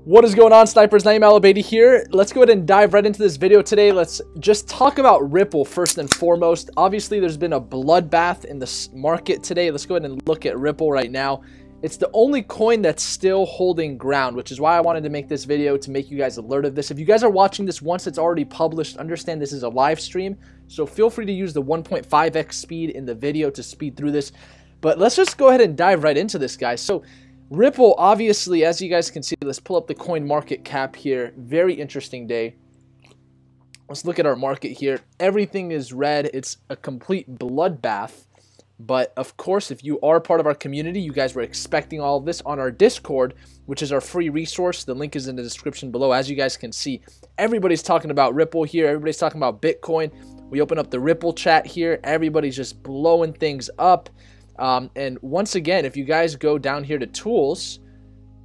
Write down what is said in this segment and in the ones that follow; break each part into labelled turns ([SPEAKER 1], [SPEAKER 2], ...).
[SPEAKER 1] What is going on, snipers? Naeem Al-Abeidi here. Let's go ahead and dive right into this video today. Let's just talk about Ripple first and foremost. Obviously, there's been a bloodbath in the market today. Let's go ahead and look at Ripple right now. It's the only coin that's still holding ground, which is why I wanted to make this video to make you guys alert of this. If you guys are watching this once it's already published, understand this is a live stream, so feel free to use the 1.5x speed in the video to speed through this. But let's just go ahead and dive right into this, guys. So Ripple, obviously, as you guys can see, let's pull up the coin market cap here. Very interesting day. Let's look at our market here. Everything is red. It's a complete bloodbath. But of course, if you are part of our community, you guys were expecting all of this on our Discord, which is our free resource. The link is in the description below. As you guys can see, everybody's talking about Ripple here. Everybody's talking about Bitcoin. We open up the Ripple chat here. Everybody's just blowing things up. And once again, if you guys go down here to tools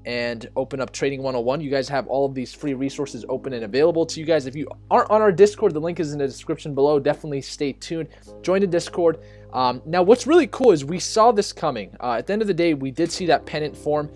[SPEAKER 1] and open up Trading 101, you guys have all of these free resources open and available to you guys. If you aren't on our Discord, the link is in the description below. Definitely stay tuned. Join the Discord. Now, what's really cool is we saw this coming. At the end of the day, we did see that pennant form.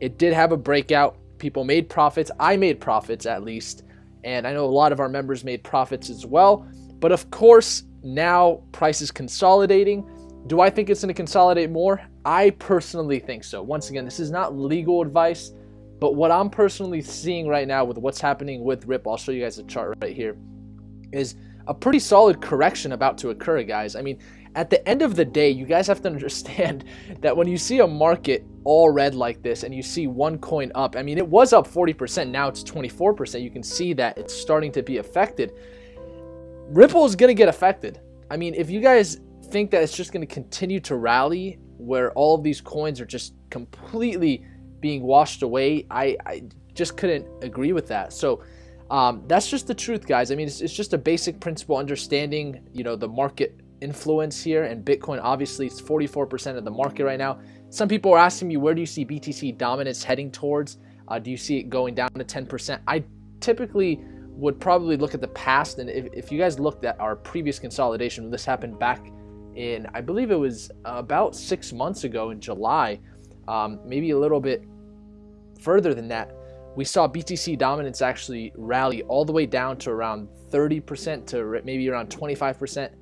[SPEAKER 1] It did have a breakout. People made profits. I made profits, at least. And I know a lot of our members made profits as well. But of course, now price is consolidating. Do I think it's going to consolidate more? I personally think so. Once again, this is not legal advice, but what I'm personally seeing right now with what's happening with Ripple, I'll show you guys a chart right here, is a pretty solid correction about to occur, guys. I mean, at the end of the day, you guys have to understand that when you see a market all red like this and you see one coin up, I mean, it was up 40%. Now it's 24%. You can see that it's starting to be affected. Ripple is going to get affected. I mean, if you guys think that it's just going to continue to rally where all of these coins are just completely being washed away, I just couldn't agree with that. So that's just the truth, guys. I mean, it's just a basic principle understanding, you know, the market influence here, and Bitcoin obviously it's 44% of the market right now. Some people are asking me, where do you see BTC dominance heading towards? Do you see it going down to 10%? I typically would probably look at the past, and if you guys looked at our previous consolidation, this happened back in, I believe it was about 6 months ago in July, maybe a little bit further than that, we saw BTC dominance actually rally all the way down to around 30% to maybe around 25%.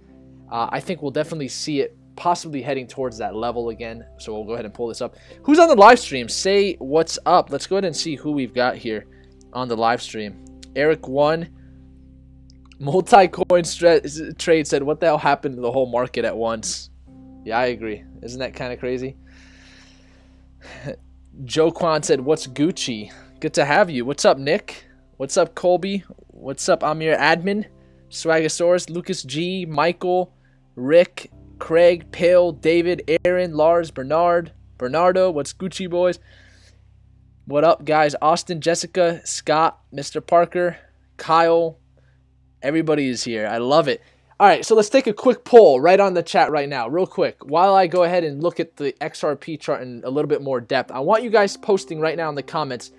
[SPEAKER 1] I think we'll definitely see it possibly heading towards that level again. So we'll go ahead and pull this up. Who's on the live stream? Say what's up. Let's go ahead and see who we've got here on the live stream. Eric 1. Multi-coin trade said, what the hell happened to the whole market at once? Yeah, I agree. Isn't that kind of crazy? Joe Kwan said, what's Gucci? Good to have you. What's up, Nick? What's up, Colby? What's up, Amir Admin? Swagasaurus, Lucas G, Michael, Rick, Craig, Pale, David, Aaron, Lars, Bernardo. What's Gucci, boys? What up, guys? Austin, Jessica, Scott, Mr. Parker, Kyle. Everybody is here. I love it. All right, so let's take a quick poll right on the chat right now, real quick. While I go ahead and look at the XRP chart in a little bit more depth, I want you guys posting right now in the comments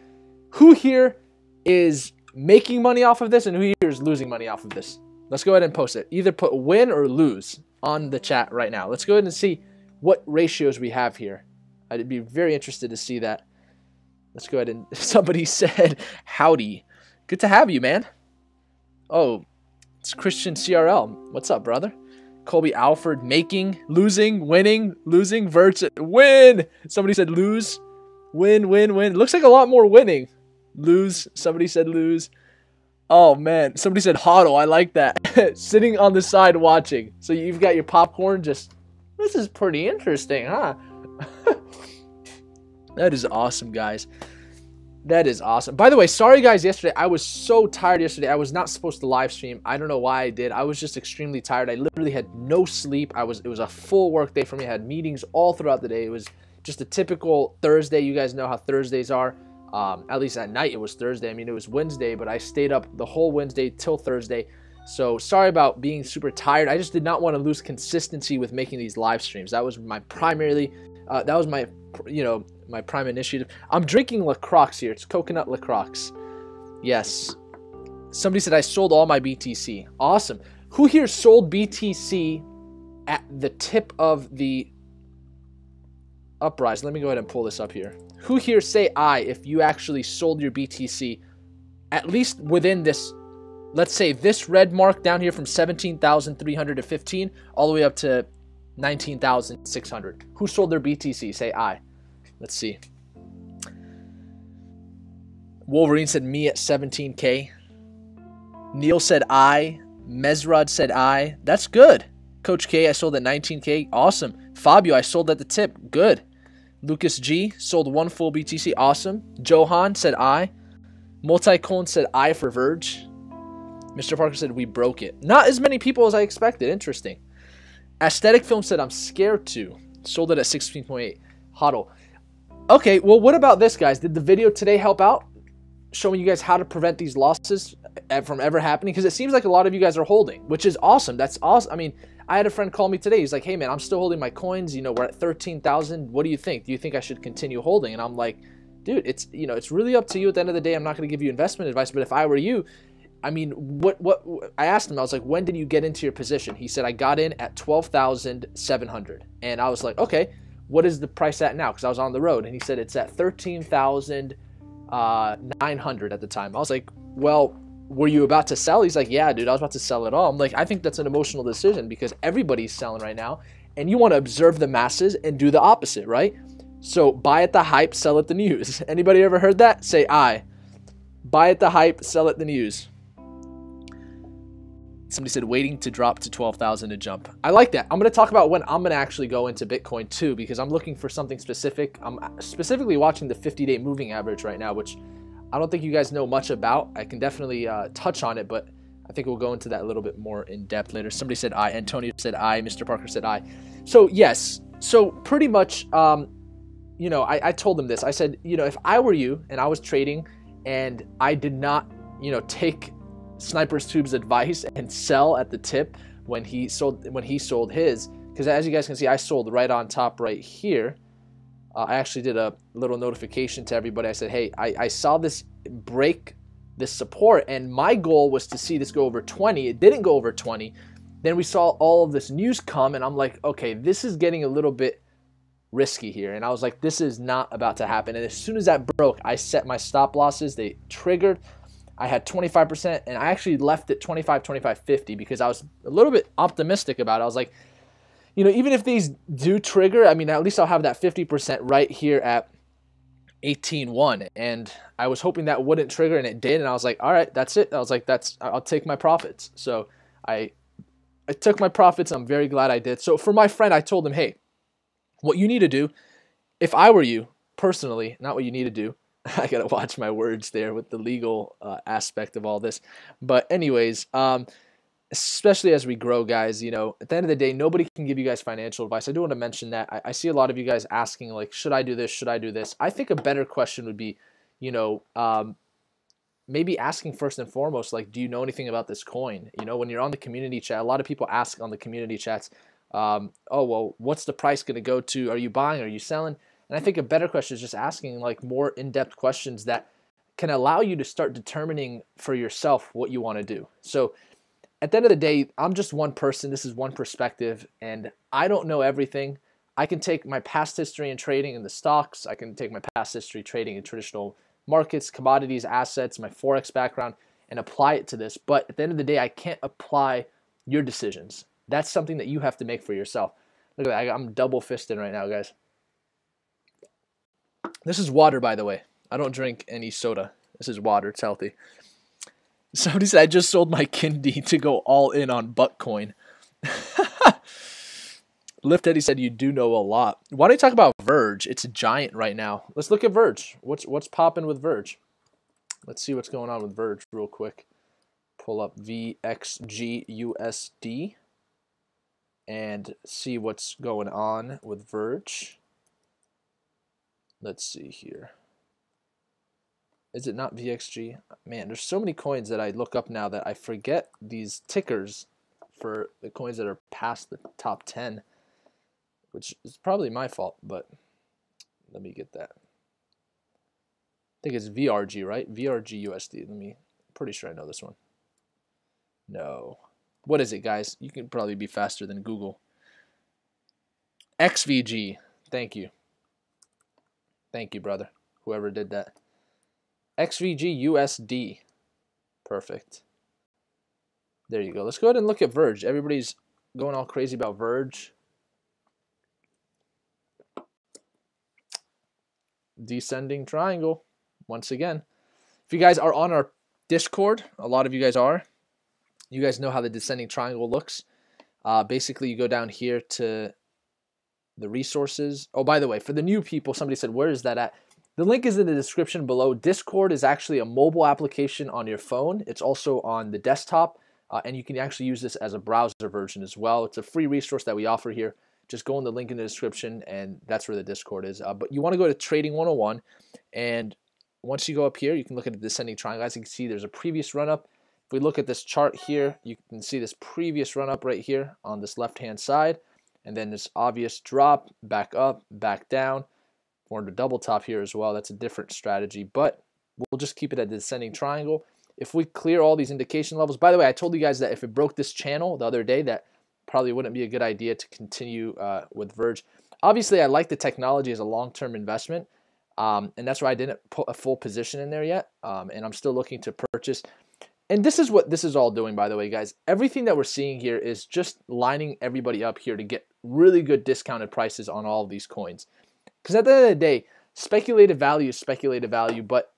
[SPEAKER 1] who here is making money off of this and who here is losing money off of this. Let's go ahead and post it. Either put win or lose on the chat right now. Let's go ahead and see what ratios we have here. I'd be very interested to see that. Let's go ahead and somebody said, howdy. Good to have you, man. Oh, it's Christian CRL. What's up, brother? Colby Alford, making, losing, winning, losing, Verge, win. Somebody said lose, win, win, win. Looks like a lot more winning. Lose, somebody said lose. Oh, man. Somebody said hodl. I like that. Sitting on the side watching. So you've got your popcorn just, this is pretty interesting, huh? That is awesome, guys. That is awesome. By the way, sorry guys, yesterday I was so tired yesterday. I was not supposed to live stream. I don't know why I did. I was just extremely tired. I literally had no sleep. It was a full work day for me. I had meetings all throughout the day. It was just a typical Thursday. You guys know how Thursdays are. At least at night it was Thursday. I mean, it was Wednesday, but I stayed up the whole Wednesday till Thursday. So sorry about being super tired. I just did not want to lose consistency with making these live streams. That was my primarily, that was my, you know, my prime initiative. I'm drinking LaCroix here. It's coconut LaCroix. Yes. Somebody said I sold all my BTC. Awesome. Who here sold BTC at the tip of the uprise? Let me go ahead and pull this up here. Who here say I if you actually sold your BTC at least within this, let's say this red mark down here from 17,315 all the way up to 19,600. Who sold their BTC? Say I. Let's see. Wolverine said me at 17K. Neil said I. Mesrod said I. That's good. Coach K, I sold at 19K. Awesome. Fabio, I sold at the tip. Good. Lucas G sold one full BTC. Awesome. Johan said I. Multicone said I for Verge. Mr. Parker said we broke it. Not as many people as I expected. Interesting. Aesthetic Film said I'm scared to. Sold it at 16.8. Hodl. Okay, well, what about this, guys? Did the video today help out? Showing you guys how to prevent these losses from ever happening? Because it seems like a lot of you guys are holding, which is awesome. That's awesome. I mean, I had a friend call me today. He's like, hey, man, I'm still holding my coins. You know, we're at 13,000. What do you think? Do you think I should continue holding? And I'm like, dude, it's, you know, it's really up to you. At the end of the day, I'm not going to give you investment advice. But if I were you, I mean, what I asked him, I was like, when did you get into your position? He said, I got in at 12,700. And I was like, okay, what is the price at now? Because I was on the road. And he said, it's at 13,900 at the time. I was like, well, were you about to sell? He's like, yeah, dude, I was about to sell it all. I'm like, I think that's an emotional decision because everybody's selling right now. And you want to observe the masses and do the opposite, right? So buy at the hype, sell at the news. Anybody ever heard that? Say I. Buy at the hype, sell at the news. Somebody said waiting to drop to 12,000 to jump. I like that. I'm going to talk about when I'm going to actually go into Bitcoin too, because I'm looking for something specific. I'm specifically watching the 50-day moving average right now, which I don't think you guys know much about. I can definitely touch on it, but I think we'll go into that a little bit more in depth later. Somebody said I. Antonio said I. Mr. Parker said I. So yes. So pretty much, you know, I told them this. I said, you know, if I were you and I was trading and I did not, you know, take Sniper's Tube's advice and sell at the tip when he sold his, because as you guys can see, I sold right on top right here. I actually did a little notification to everybody. I said, hey, I saw this break this support and my goal was to see this go over 20. It didn't go over 20. Then we saw all of this news come and I'm like, okay, this is getting a little bit risky here. And I was like, this is not about to happen. And as soon as that broke, I set my stop losses. They triggered. I had 25% and I actually left it 25, 25, 50 because I was a little bit optimistic about it. I was like, you know, even if these do trigger, I mean, at least I'll have that 50% right here at 18.1. And I was hoping that wouldn't trigger and it did. And I was like, all right, that's it. I was like, I'll take my profits. So I took my profits. I'm very glad I did. So for my friend, I told him, hey, what you need to do, if I were you personally, not what you need to do, I gotta watch my words there with the legal aspect of all this. But anyways, especially as we grow, guys, you know, at the end of the day, nobody can give you guys financial advice. I do want to mention that. I see a lot of you guys asking, like, should I do this? Should I do this? I think a better question would be, you know, maybe asking first and foremost, like, do you know anything about this coin? You know, when you're on the community chat, a lot of people ask on the community chats, oh, well, what's the price going to go to? Are you buying? Are you selling? And I think a better question is just asking like more in-depth questions that can allow you to start determining for yourself what you want to do. So at the end of the day, I'm just one person. This is one perspective, and I don't know everything. I can take my past history in trading in the stocks. I can take my past history trading in traditional markets, commodities, assets, my Forex background, and apply it to this. But at the end of the day, I can't apply your decisions. That's something that you have to make for yourself. Look at that. I'm double-fisted right now, guys. This is water, by the way. I don't drink any soda. This is water. It's healthy. Somebody said I just sold my Kindy to go all in on Buttcoin. Lift Eddie said you do know a lot. Why don't you talk about Verge? It's a giant right now. Let's look at Verge. What's popping with Verge? Let's see what's going on with Verge real quick. Pull up VXGUSD and see what's going on with Verge. Let's see here. Is it not VXG? Man, there's so many coins that I look up now that I forget these tickers for the coins that are past the top 10, which is probably my fault, but let me get that. I think it's VRG, right? VRG USD. Pretty sure I know this one. No. What is it, guys? You can probably be faster than Google. XVG. Thank you. Thank you, brother, whoever did that. XVG USD. Perfect. There you go. Let's go ahead and look at Verge. Everybody's going all crazy about Verge. Descending triangle once again. If you guys are on our Discord, a lot of you guys are, you guys know how the descending triangle looks. Basically, you go down here to the resources. Oh, by the way, for the new people, somebody said, where is that at? The link is in the description below. Discord is actually a mobile application on your phone. It's also on the desktop, and you can actually use this as a browser version as well. It's a free resource that we offer here. Just go in the link in the description, and that's where the Discord is. But you want to go to Trading 101, and once you go up here, you can look at the descending triangle. As you can see, there's a previous run-up. If we look at this chart here, you can see this previous run-up right here on this left-hand side, and then this obvious drop, back up, back down. Formed a double top here as well. That's a different strategy, but we'll just keep it at the descending triangle. If we clear all these indication levels, by the way, I told you guys that if it broke this channel the other day, that probably wouldn't be a good idea to continue with Verge. Obviously, I like the technology as a long-term investment, and that's why I didn't put a full position in there yet, and I'm still looking to purchase. And this is what this is all doing, by the way, guys. Everything that we're seeing here is just lining everybody up here to get really good discounted prices on all of these coins. Because at the end of the day, speculative value is speculative value, but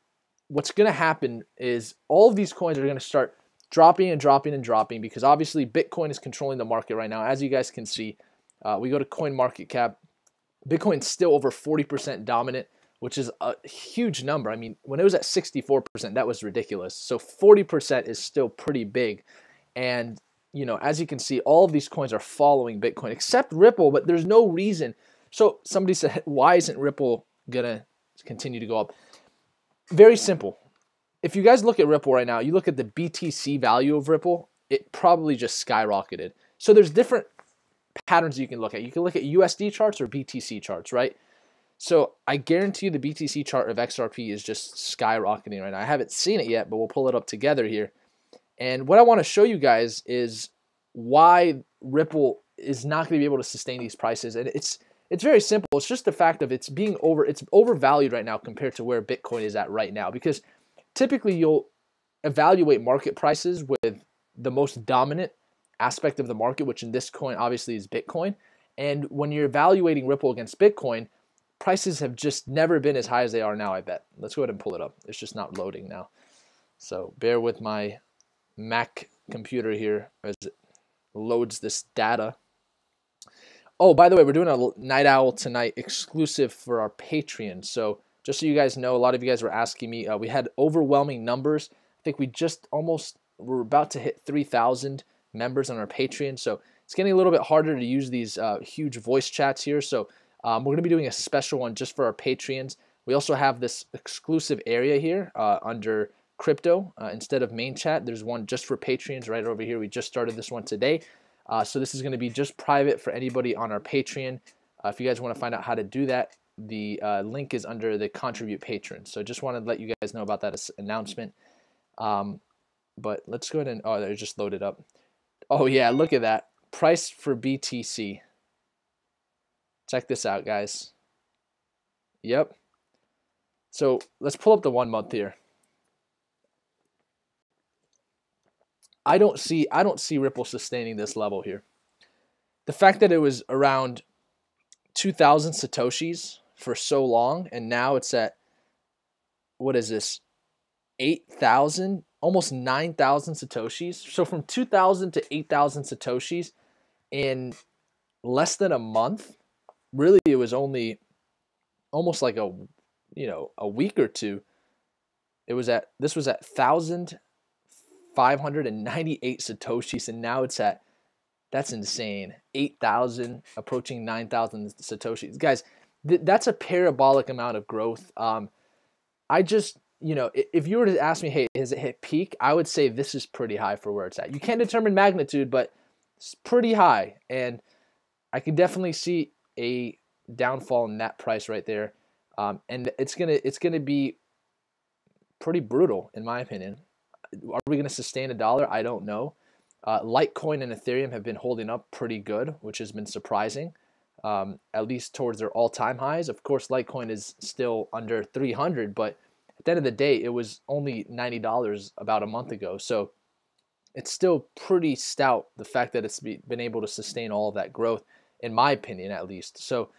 [SPEAKER 1] what's going to happen is all of these coins are going to start dropping and dropping and dropping, because obviously Bitcoin is controlling the market right now. As you guys can see, we go to CoinMarketCap. Bitcoin's still over 40% dominant, which is a huge number. I mean, when it was at 64%, that was ridiculous. So 40% is still pretty big. And, you know, as you can see, all of these coins are following Bitcoin, except Ripple, but there's no reason. So somebody said, why isn't Ripple going to continue to go up? Very simple. If you guys look at Ripple right now, you look at the BTC value of Ripple, it probably just skyrocketed. So there's different patterns you can look at. You can look at USD charts or BTC charts, right? So I guarantee you the BTC chart of XRP is just skyrocketing right now. I haven't seen it yet, but we'll pull it up together here. And what I want to show you guys is why Ripple is not going to be able to sustain these prices. And it's very simple. It's just the fact of it's overvalued right now compared to where Bitcoin is at right now. Because typically you'll evaluate market prices with the most dominant aspect of the market, which in this coin obviously is Bitcoin. And when you're evaluating Ripple against Bitcoin, prices have just never been as high as they are now, I bet. Let's go ahead and pull it up. It's just not loading now. So bear with my Mac computer here as it loads this data. Oh, by the way, we're doing a Night Owl tonight exclusive for our Patreon. So just so you guys know, a lot of you guys were asking me. We had overwhelming numbers. I think we're about to hit 3,000 members on our Patreon. So it's getting a little bit harder to use these huge voice chats here. So we're going to be doing a special one just for our Patreons. We also have this exclusive area here under crypto. Instead of main chat, there's one just for Patreons right over here. We just started this one today. So this is going to be just private for anybody on our Patreon. If you guys want to find out how to do that, the link is under the Contribute Patron. So just wanted to let you guys know about that announcement. But let's go ahead and, oh, they're just loaded up. Oh yeah, look at that. Price for BTC. Check this out, guys. Yep. So let's pull up the 1 month here. I don't see Ripple sustaining this level here. The fact that it was around 2,000 Satoshis for so long, and now it's at, what is this, 8,000, almost 9,000 Satoshis. So from 2,000 to 8,000 Satoshis in less than a month. Really, it was only almost like a week or two. This was at 1,598 Satoshis, and now it's at, that's insane, 8,000, approaching 9,000 Satoshis. Guys, that's a parabolic amount of growth. I just, if you were to ask me, hey, has it hit peak? I would say this is pretty high for where it's at. You can't determine magnitude, but it's pretty high, and I can definitely see a downfall in that price right there, and it's gonna be pretty brutal in my opinion. Are we gonna sustain $1? I don't know. Litecoin and Ethereum have been holding up pretty good, which has been surprising. at least towards their all-time highs. Of course, Litecoin is still under 300, but at the end of the day, it was only $90 about a month ago. So it's still pretty stout, the fact that it's been able to sustain all of that growth, in my opinion, at least. So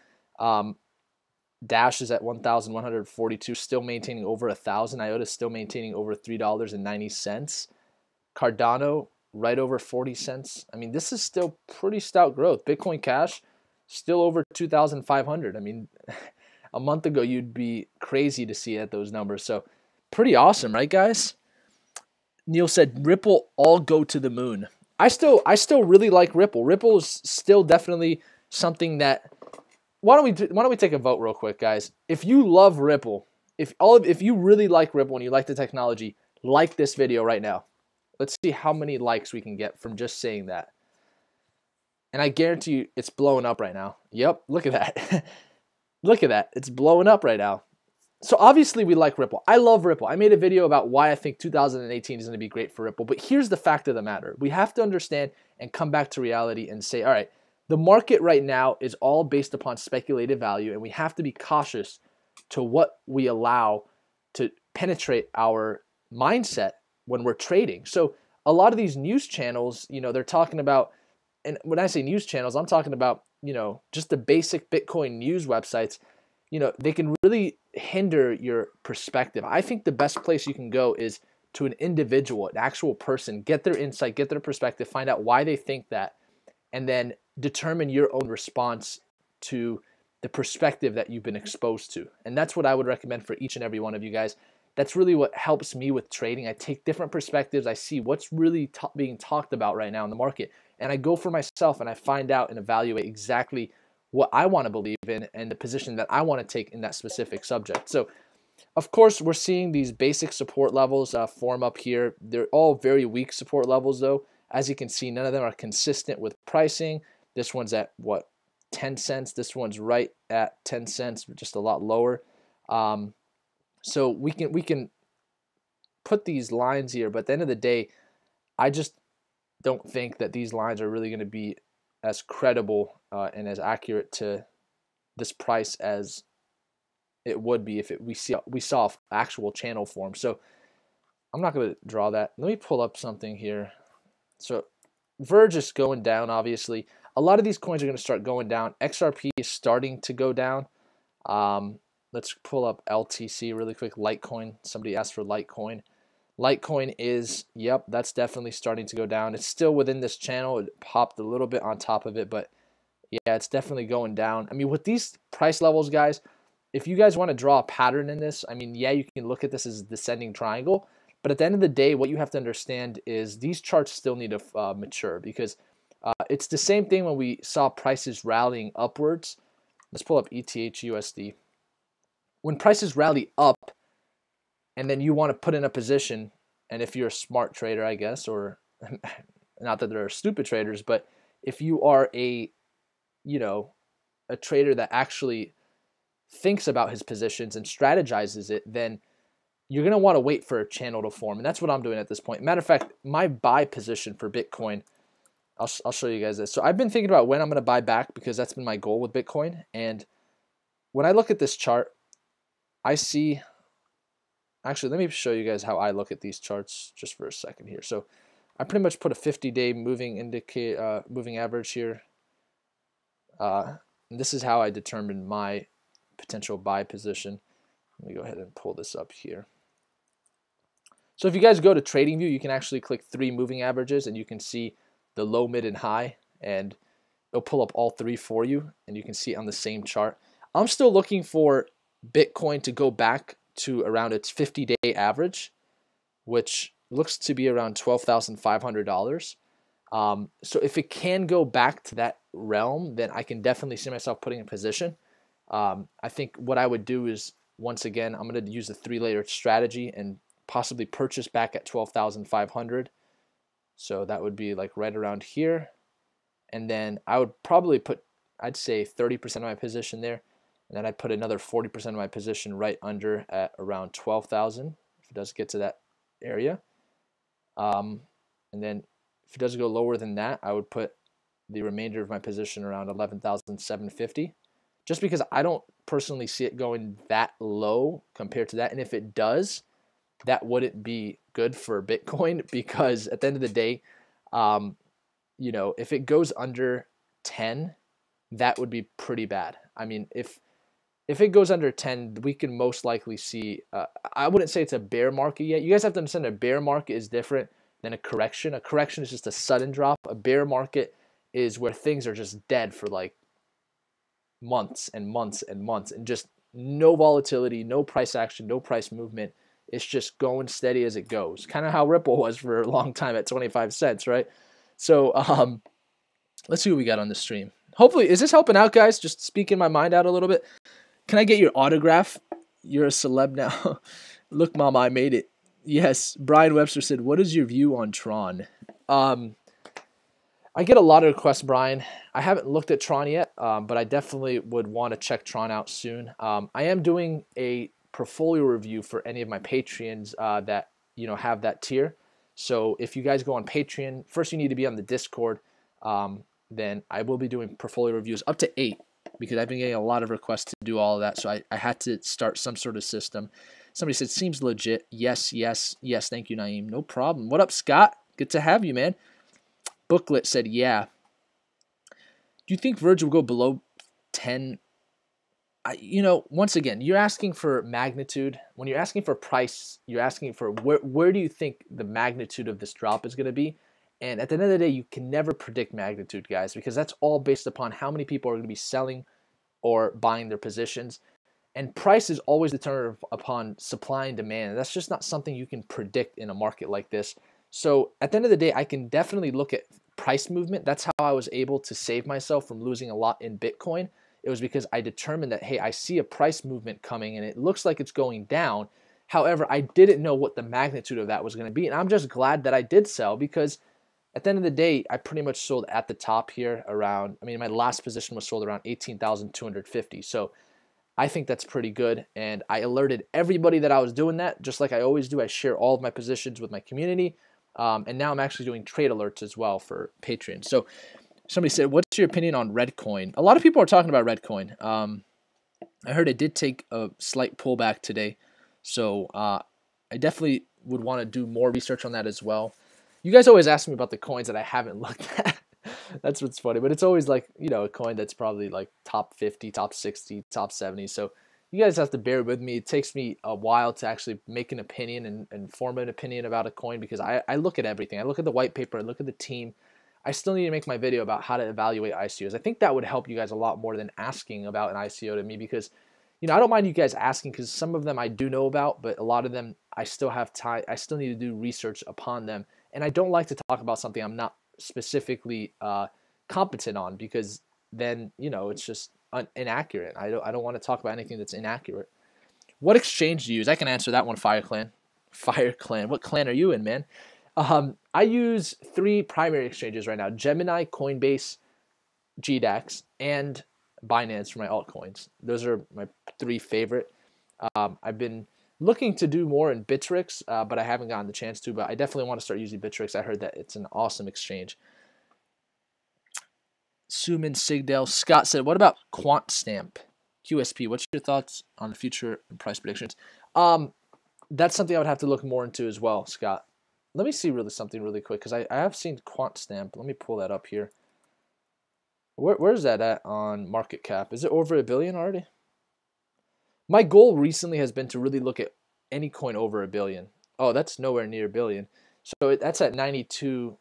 [SPEAKER 1] Dash is at 1,142, still maintaining over 1,000. IOTA is still maintaining over $3.90. Cardano right over 40 cents. I mean, this is still pretty stout growth. Bitcoin Cash still over 2,500. I mean, a month ago you'd be crazy to see at those numbers. So pretty awesome, right, guys? Neil said Ripple all go to the moon. I still really like Ripple. Ripple is still definitely something that. Why don't we take a vote real quick, guys? If you love Ripple, if you really like Ripple and you like the technology, like this video right now. Let's see how many likes we can get from just saying that. And I guarantee you it's blowing up right now. Yep, look at that. Look at that. It's blowing up right now. So obviously we like Ripple. I love Ripple. I made a video about why I think 2018 is going to be great for Ripple. But here's the fact of the matter. We have to understand and come back to reality and say, all right, the market right now is all based upon speculative value, and we have to be cautious to what we allow to penetrate our mindset when we're trading. So a lot of these news channels, you know, they're talking about, and when I say news channels, I'm talking about, you know, just the basic Bitcoin news websites. You know, they can really hinder your perspective. I think the best place you can go is to an individual, an actual person, get their insight, get their perspective, find out why they think that, and then determine your own response to the perspective that you've been exposed to. And that's what I would recommend for each and every one of you guys. That's really what helps me with trading. I take different perspectives. I see what's really being talked about right now in the market. And I go for myself and I find out and evaluate exactly what I want to believe in and the position that I want to take in that specific subject. So, of course, we're seeing these basic support levels form up here. They're all very weak support levels, though. As you can see, none of them are consistent with pricing. This one's at, what, 10 cents? This one's right at 10 cents, just a lot lower. So we can put these lines here, but at the end of the day, I just don't think that these lines are really going to be as credible and as accurate to this price as it would be if we saw actual channel form. So I'm not going to draw that. Let me pull up something here. So Verge is going down, obviously. A lot of these coins are going to start going down. XRP is starting to go down. Let's pull up LTC really quick. Litecoin. Somebody asked for Litecoin. Litecoin is, yep, that's definitely starting to go down. It's still within this channel. It popped a little bit on top of it, but yeah, it's definitely going down. I mean, with these price levels, guys, if you guys want to draw a pattern in this, I mean, yeah, you can look at this as a descending triangle, but at the end of the day, what you have to understand is these charts still need to mature, because it's the same thing when we saw prices rallying upwards. Let's pull up ETH/USD. When prices rally up and then you want to put in a position, and if you're a smart trader, I guess, or not that there are stupid traders, but if you are a trader that actually thinks about his positions and strategizes it, then you're going to want to wait for a channel to form. And that's what I'm doing at this point. Matter of fact, my buy position for Bitcoin, I'll show you guys this. So I've been thinking about when I'm going to buy back, because that's been my goal with Bitcoin. And when I look at this chart, I see, actually, let me show you guys how I look at these charts just for a second here. So I pretty much put a 50-day moving average here. And this is how I determine my potential buy position. Let me go ahead and pull this up here. So if you guys go to TradingView, you can actually click 3 moving averages, and you can see the low, mid, and high, and it'll pull up all 3 for you, and you can see on the same chart. I'm still looking for Bitcoin to go back to around its 50-day average, which looks to be around $12,500. So if it can go back to that realm, then I can definitely see myself putting in position. I think what I would do is, once again, I'm going to use the 3-layered strategy and possibly purchase back at 12,500. So that would be like right around here. And then I would probably put, I'd say 30% of my position there. And then I'd put another 40% of my position right under at around 12,000 if it does get to that area. And then if it does go lower than that, I would put the remainder of my position around 11,750, just because I don't personally see it going that low compared to that. And if it does, that wouldn't be good for Bitcoin, because at the end of the day, you know, if it goes under 10, that would be pretty bad. I mean, if it goes under 10, we can most likely see, I wouldn't say it's a bear market yet. You guys have to understand a bear market is different than a correction. A correction is just a sudden drop. A bear market is where things are just dead for like months and months and months, and just no volatility, no price action, no price movement. It's just going steady as it goes. Kind of how Ripple was for a long time at 25 cents, right? So let's see what we got on the stream. Hopefully, is this helping out, guys? Just speaking my mind out a little bit. Can I get your autograph? You're a celeb now. Look, Mama, I made it. Yes, Brian Webster said, what is your view on Tron? I get a lot of requests, Brian. I haven't looked at Tron yet, but I definitely would want to check Tron out soon. I am doing a portfolio review for any of my Patreons that, you know, have that tier. So if you guys go on Patreon, first you need to be on the Discord. Then I will be doing portfolio reviews up to 8, because I've been getting a lot of requests to do all of that. So I had to start some sort of system. Somebody said, seems legit. Yes, yes, yes. Thank you, Naeem. No problem. What up, Scott? Good to have you, man. Booklet said, yeah. Do you think Verge will go below 10? You know, once again, you're asking for magnitude. When you're asking for price, you're asking for where do you think the magnitude of this drop is going to be? And at the end of the day, you can never predict magnitude, guys, because that's all based upon how many people are going to be selling or buying their positions. And price is always determined upon supply and demand. And that's just not something you can predict in a market like this. So at the end of the day, I can definitely look at price movement. That's how I was able to save myself from losing a lot in Bitcoin. It was because I determined that, hey, I see a price movement coming and it looks like it's going down. However, I didn't know what the magnitude of that was going to be. And I'm just glad that I did sell, because at the end of the day, I pretty much sold at the top here around, I mean, my last position was sold around 18,250. So I think that's pretty good. And I alerted everybody that I was doing that, just like I always do. I share all of my positions with my community. And now I'm actually doing trade alerts as well for Patreon. So somebody said, what's your opinion on Redcoin? A lot of people are talking about Redcoin. I heard it did take a slight pullback today. So I definitely would want to do more research on that as well. You guys always ask me about the coins that I haven't looked at. That's what's funny. But it's always like, you know, a coin that's probably like top 50, top 60, top 70. So you guys have to bear with me. It takes me a while to actually make an opinion and form an opinion about a coin, because I look at everything. I look at the white paper. I look at the team. I still need to make my video about how to evaluate ICOs. I think that would help you guys a lot more than asking about an ICO to me, because, you know, I don't mind you guys asking, because some of them I do know about, but a lot of them I still have time. I still need to do research upon them. And I don't like to talk about something I'm not specifically competent on, because then, you know, it's just inaccurate. I don't want to talk about anything that's inaccurate. What exchange do you use? I can answer that one, FireClan. FireClan. What clan are you in, man? I use 3 primary exchanges right now: Gemini, Coinbase, GDAX, and Binance for my altcoins. Those are my 3 favorite. I've been looking to do more in Bittrex, but I haven't gotten the chance to. But I definitely want to start using Bittrex. I heard that it's an awesome exchange. Suman Sigdale. Scott said, what about QuantStamp? QSP, what's your thoughts on the future and price predictions? That's something I would have to look more into as well, Scott. Let me see something really quick, because I have seen QuantStamp. Let me pull that up here. Where's that at on market cap? Is it over $1 billion already? My goal recently has been to really look at any coin over $1 billion. Oh, that's nowhere near $1 billion. So that's at 92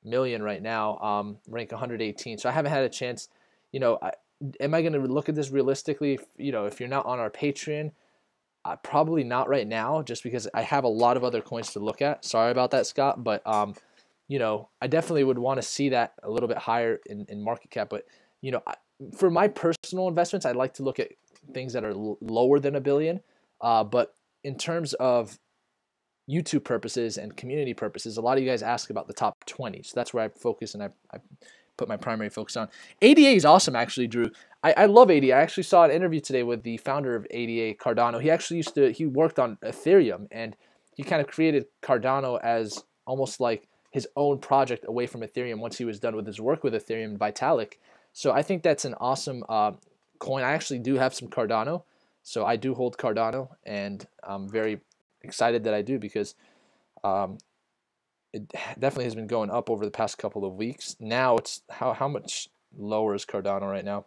[SPEAKER 1] million right now, rank 118. So I haven't had a chance. You know, am I going to look at this realistically? You know, if you're not on our Patreon, probably not right now, just because I have a lot of other coins to look at. Sorry about that, Scott. But, you know, I definitely would want to see that a little bit higher in market cap. But, you know, for my personal investments, I'd like to look at things that are lower than $1 billion. But in terms of YouTube purposes and community purposes, a lot of you guys ask about the top 20. So that's where I focus, and I put my primary focus on. ADA is awesome, actually, Drew. I love ADA. I actually saw an interview today with the founder of ADA, Cardano. He actually he worked on Ethereum, and he kind of created Cardano as almost like his own project away from Ethereum once he was done with his work with Ethereum and Vitalik. So I think that's an awesome coin. I actually do have some Cardano, so I do hold Cardano, and I'm very excited that I do, because it definitely has been going up over the past couple of weeks. Now it's how much lower is Cardano right now?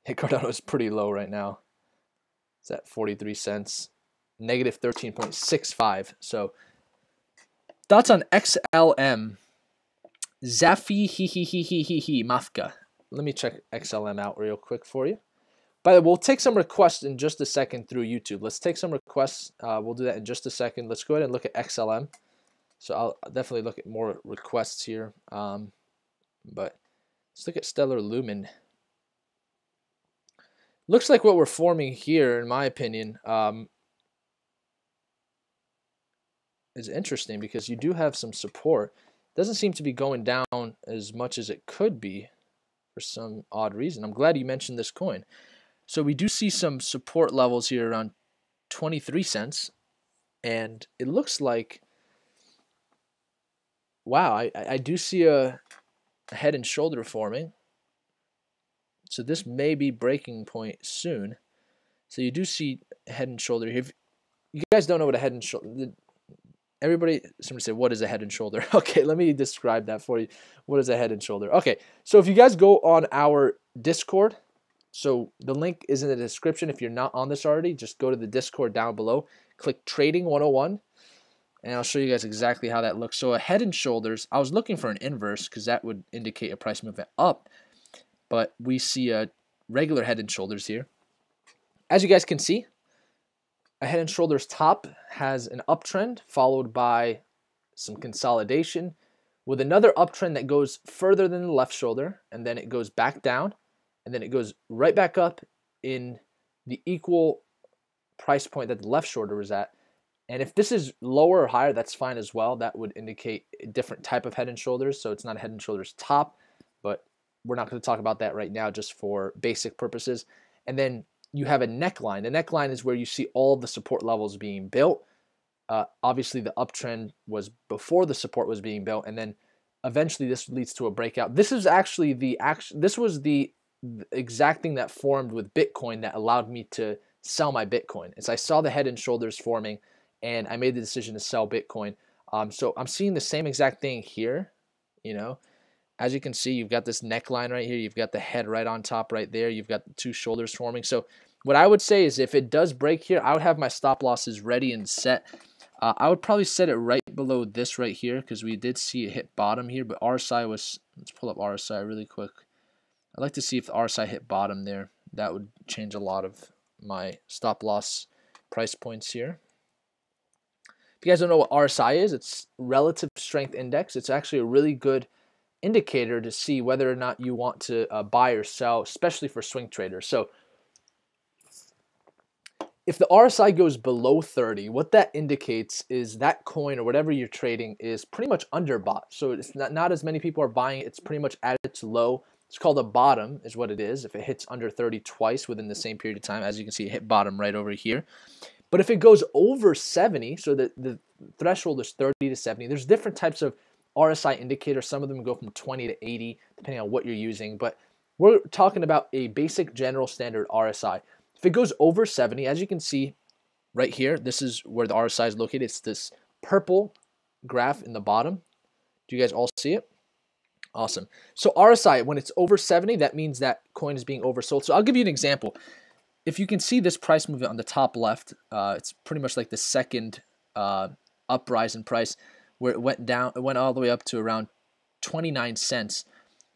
[SPEAKER 1] Hey, Cardano is pretty low right now. It's at 43 cents, negative 13.65. So thoughts on XLM? Zafi Mafka. Let me check XLM out real quick for you. By the way, we'll take some requests in just a second through YouTube. Let's take some requests. We'll do that in just a second. Let's go ahead and look at XLM. So I'll definitely look at more requests here. But let's look at Stellar Lumen. Looks like what we're forming here, in my opinion, is interesting, because you do have some support. Doesn't seem to be going down as much as it could be for some odd reason. I'm glad you mentioned this coin. So we do see some support levels here around 23 cents. And it looks like, wow, I do see a head and shoulder forming. So this may be breaking point soon. So you do see head and shoulder here. If you guys don't know what a head and shoulder, somebody said, what is a head and shoulder? Okay, let me describe that for you. What is a head and shoulder? Okay, so if you guys go on our Discord, so the link is in the description. If you're not on this already, just go to the Discord down below, click Trading 101, and I'll show you guys exactly how that looks. So a head and shoulders, I was looking for an inverse because that would indicate a price movement up, but we see a regular head and shoulders here. As you guys can see, a head and shoulders top has an uptrend followed by some consolidation with another uptrend that goes further than the left shoulder, and then it goes back down, and then it goes right back up in the equal price point that the left shoulder was at. And if this is lower or higher, that's fine as well. That would indicate a different type of head and shoulders. So it's not a head and shoulders top, but we're not going to talk about that right now, just for basic purposes. And then you have a neckline. The neckline is where you see all the support levels being built. Obviously, the uptrend was before the support was being built, and then eventually this leads to a breakout. This is actually this was the exact thing that formed with Bitcoin that allowed me to sell my Bitcoin. As I saw the head and shoulders forming, and I made the decision to sell Bitcoin. So I'm seeing the same exact thing here. You know, as you can see, you've got this neckline right here. You've got the head right on top right there. You've got the two shoulders forming. So what I would say is, if it does break here, I would have my stop losses ready and set. I would probably set it right below this right here, because we did see it hit bottom here, but RSI was, let's pull up RSI really quick. I'd like to see if the RSI hit bottom there. That would change a lot of my stop loss price points here. If you guys don't know what RSI is, it's Relative Strength Index. It's actually a really good indicator to see whether or not you want to buy or sell, especially for swing traders. So if the RSI goes below 30, what that indicates is that coin or whatever you're trading is pretty much underbought. So it's not as many people are buying it. It's pretty much at its low. It's called a bottom is what it is. If it hits under 30 twice within the same period of time, as you can see, it hit bottom right over here. But if it goes over 70, so the threshold is 30 to 70, there's different types of RSI indicators. Some of them go from 20 to 80, depending on what you're using. But we're talking about a basic general standard RSI. If it goes over 70, as you can see right here, this is where the RSI is located. It's this purple graph in the bottom. Do you guys all see it? Awesome. So RSI, when it's over 70, that means that coin is being oversold. So I'll give you an example. If you can see this price movement on the top left, it's pretty much like the second uprise in price, where it went down, it went all the way up to around 29 cents.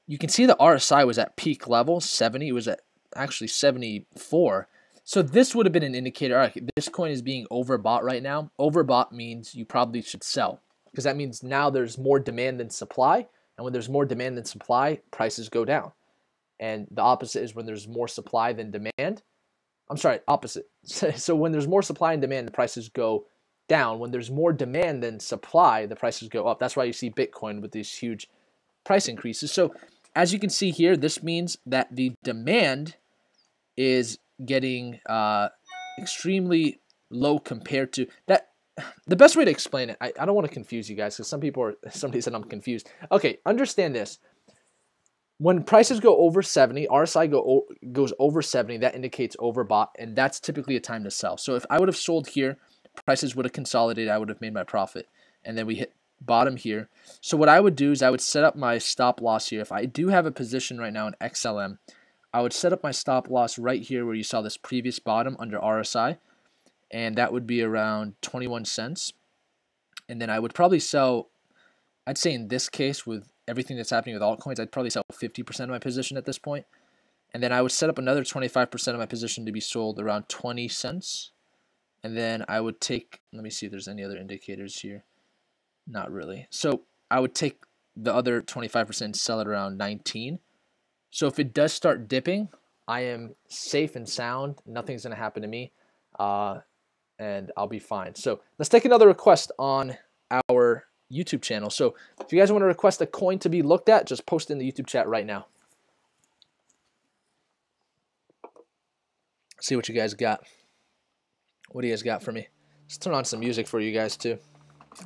[SPEAKER 1] You can see the RSI was at peak level, 70. It was at actually 74. So this would have been an indicator. All right, this coin is being overbought right now. Overbought means you probably should sell, because that means now there's more demand than supply. And when there's more demand than supply, prices go down. And the opposite is when there's more supply than demand. I'm sorry, opposite. So when there's more supply and demand, the prices go down. When there's more demand than supply, the prices go up. That's why you see Bitcoin with these huge price increases. So as you can see here, this means that the demand is getting extremely low compared to that. the best way to explain it, I don't want to confuse you guys because somebody said I'm confused. Okay, understand this. When prices go over 70, RSI goes over 70, that indicates overbought, and that's typically a time to sell. So if I would have sold here, prices would have consolidated, I would have made my profit, and then we hit bottom here. So what I would do is I would set up my stop loss here. If I do have a position right now in XLM, I would set up my stop loss right here where you saw this previous bottom under RSI, and that would be around 21 cents. And then I would probably sell, I'd say in this case with everything that's happening with altcoins, I'd probably sell 50% of my position at this point. And then I would set up another 25% of my position to be sold around 20 cents. And then I would take, let me see if there's any other indicators here. Not really. So I would take the other 25% and sell it around 19. So if it does start dipping, I am safe and sound. Nothing's going to happen to me. And I'll be fine. So let's take another request on our YouTube channel. So if you guys want to request a coin to be looked at, just post in the YouTube chat right now. See what you guys got. What do you guys got for me? Let's turn on some music for you guys too.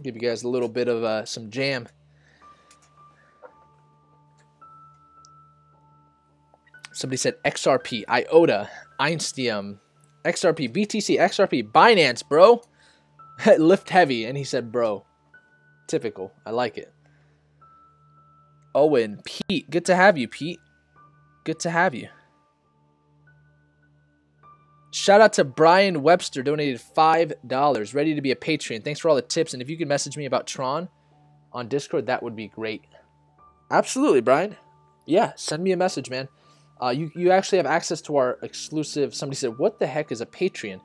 [SPEAKER 1] Give you guys a little bit of some jam. Somebody said XRP, IOTA, Einstein, XRP, BTC, XRP, Binance, bro. Lift heavy, and he said, bro. Typical. I like it. Owen, Pete. Good to have you, Pete. Good to have you. Shout out to Brian Webster. Donated $5. Ready to be a Patreon. Thanks for all the tips. And if you could message me about Tron on Discord, that would be great. Absolutely, Brian. Yeah, send me a message, man. You actually have access to our exclusive. Somebody said, what the heck is a Patreon?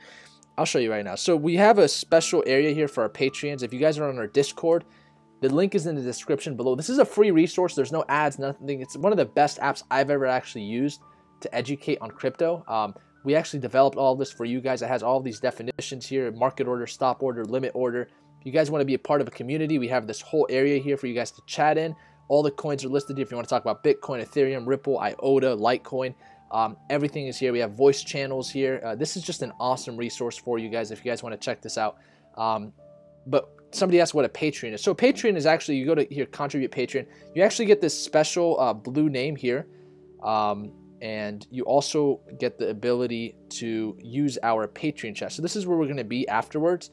[SPEAKER 1] I'll show you right now. So we have a special area here for our Patreons. If you guys are on our Discord, the link is in the description below. This is a free resource. There's no ads, nothing. It's one of the best apps I've ever actually used to educate on crypto. We actually developed all of this for you guys. It has all these definitions here: market order, stop order, limit order. If you guys want to be a part of a community, we have this whole area here for you guys to chat in. All the coins are listed here. If you want to talk about Bitcoin, Ethereum, Ripple, IOTA, Litecoin, everything is here. We have voice channels here. This is just an awesome resource for you guys if you guys want to check this out. But somebody asked what a Patreon is. So Patreon is actually, you go to here, contribute Patreon. You actually get this special blue name here. And you also get the ability to use our Patreon chat. So this is where we're going to be afterwards.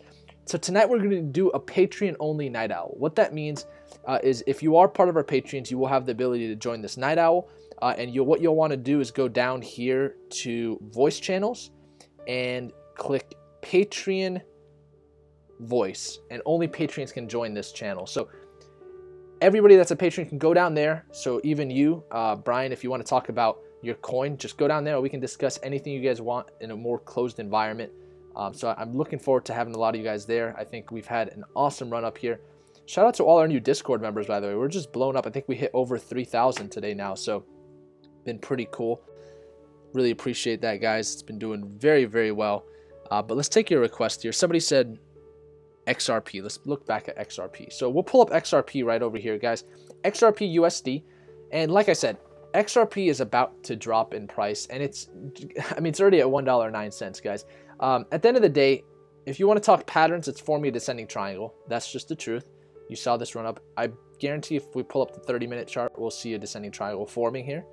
[SPEAKER 1] So tonight we're going to do a Patreon-only Night Owl. What that means is if you are part of our Patreons, you will have the ability to join this Night Owl. And what you'll want to do is go down here to voice channels and click Patreon voice. And only Patreons can join this channel. So everybody that's a Patreon can go down there. So even you, Brian, if you want to talk about your coin, just go down there. We can discuss anything you guys want in a more closed environment. So I'm looking forward to having a lot of you guys there. I think we've had an awesome run up here. Shout out to all our new Discord members, by the way. We're just blown up. I think we hit over 3,000 today now. So been pretty cool. Really appreciate that, guys. It's been doing very, very well. But let's take your request here. Somebody said XRP. Let's look back at XRP. So we'll pull up XRP right over here, guys. XRP USD. And like I said, XRP is about to drop in price. And it's already at $1.09, guys. At the end of the day, if you want to talk patterns, it's forming a descending triangle. That's just the truth. You saw this run up. I guarantee if we pull up the 30-minute chart, we'll see a descending triangle forming here.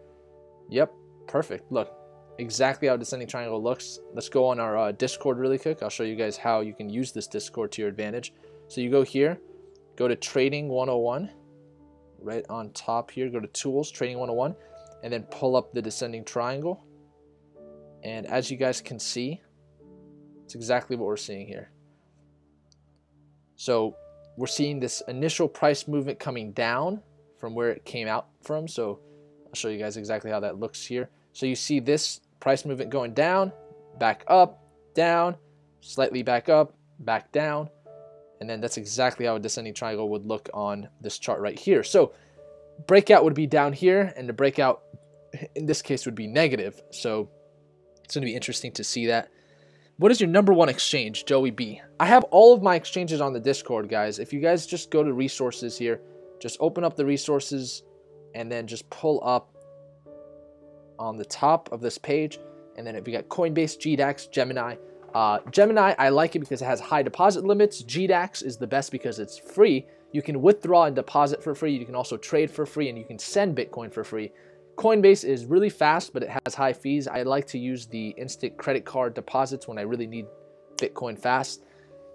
[SPEAKER 1] Yep, perfect. Look, exactly how a descending triangle looks. Let's go on our Discord really quick. I'll show you guys how you can use this Discord to your advantage. So you go here, go to Trading 101, right on top here. Go to Tools, Trading 101, and then pull up the descending triangle. And as you guys can see, it's exactly what we're seeing here. So we're seeing this initial price movement coming down from where it came out from. So I'll show you guys exactly how that looks here. So you see this price movement going down, back up, down, slightly back up, back down. And then that's exactly how a descending triangle would look on this chart right here. So breakout would be down here, and the breakout in this case would be negative. So it's going to be interesting to see that. What is your #1 exchange, Joey B? I have all of my exchanges on the Discord, guys. If you guys just go to resources here, just open up the resources and then just pull up on the top of this page. And then if you got Coinbase, GDAX, Gemini, Gemini, I like it because it has high deposit limits. GDAX is the best because it's free. You can withdraw and deposit for free. You can also trade for free, and you can send Bitcoin for free. Coinbase is really fast, but it has high fees. I like to use the instant credit card deposits when I really need Bitcoin fast.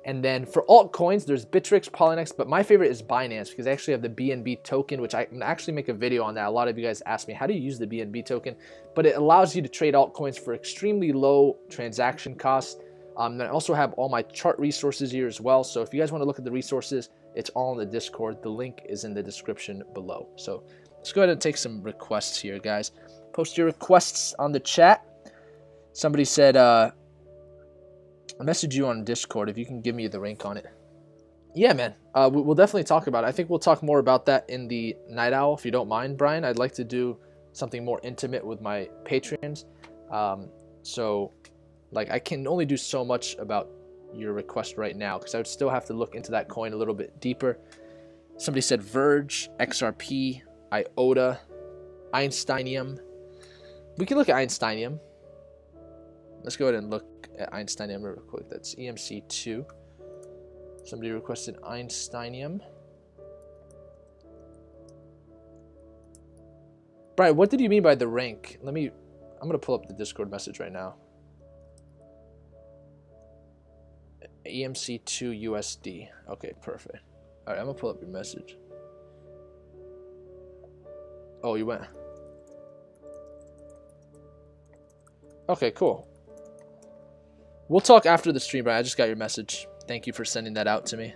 [SPEAKER 1] And then for altcoins, there's Bittrex, Polynex, but my favorite is Binance because I actually have the BNB token, which I can actually make a video on that. A lot of you guys ask me, how do you use the BNB token? But it allows you to trade altcoins for extremely low transaction costs. And I also have all my chart resources here as well. So if you guys want to look at the resources, it's all in the Discord. The link is in the description below. So let's go ahead and take some requests here, guys. Post your requests on the chat. Somebody said, I messaged you on Discord if you can give me the link on it. Yeah, man. We'll definitely talk about it. I think we'll talk more about that in the Night Owl, if you don't mind, Brian. I'd like to do something more intimate with my Patreons. So, like, I can only do so much about your request right now because I would still have to look into that coin a little bit deeper. Somebody said Verge, XRP, IOTA, Einsteinium. We can look at Einsteinium. Let's go ahead and look at Einsteinium real quick. That's EMC2. Somebody requested Einsteinium. Brian, what did you mean by the rank? I'm gonna pull up the Discord message right now. EMC2 USD. Okay, perfect. All right, I'm gonna pull up your message. Oh, you went. Okay, cool. We'll talk after the stream, Brian. I just got your message. Thank you for sending that out to me.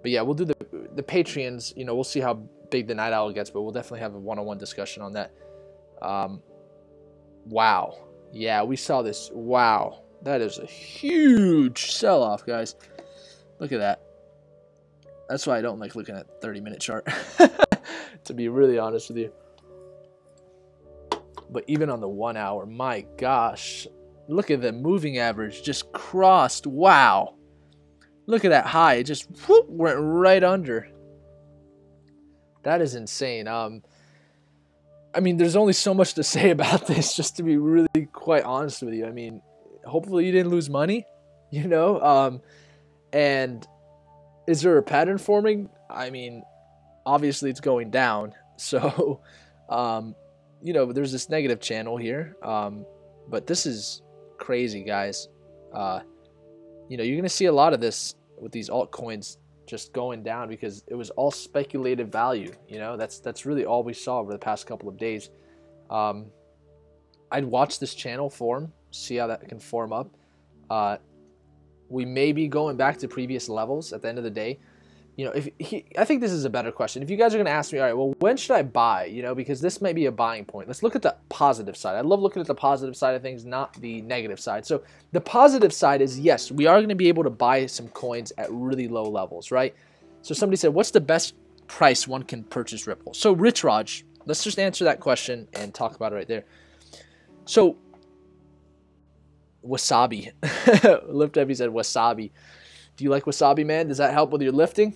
[SPEAKER 1] But yeah, we'll do the Patreons. You know, we'll see how big the Night Owl gets, but we'll definitely have a one-on-one discussion on that. Wow. Yeah, we saw this. Wow. That is a huge sell-off, guys. Look at that. That's why I don't like looking at 30-minute chart, to be really honest with you. But even on the 1 hour, my gosh. Look at the moving average just crossed. Wow. Look at that high. It just whoop, went right under. That is insane. I mean, there's only so much to say about this, just to be really quite honest with you. I mean, hopefully you didn't lose money, you know? And is there a pattern forming? I mean, obviously it's going down. So, you know, there's this negative channel here. But this is crazy, guys. You know, you're going to see a lot of this with these altcoins just going down because it was all speculative value. You know, that's really all we saw over the past couple of days. I'd watch this channel form, see how that can form up. We may be going back to previous levels at the end of the day. You know, I think this is a better question. If you guys are going to ask me, all right, well, when should I buy? You know, because this may be a buying point. Let's look at the positive side. I love looking at the positive side of things, not the negative side. So the positive side is, yes, we are going to be able to buy some coins at really low levels, right? So somebody said, what's the best price one can purchase Ripple? So Rich Raj, let's just answer that question and talk about it right there. So wasabi. Lift Up, he said wasabi. Do you like wasabi, man? Does that help with your lifting?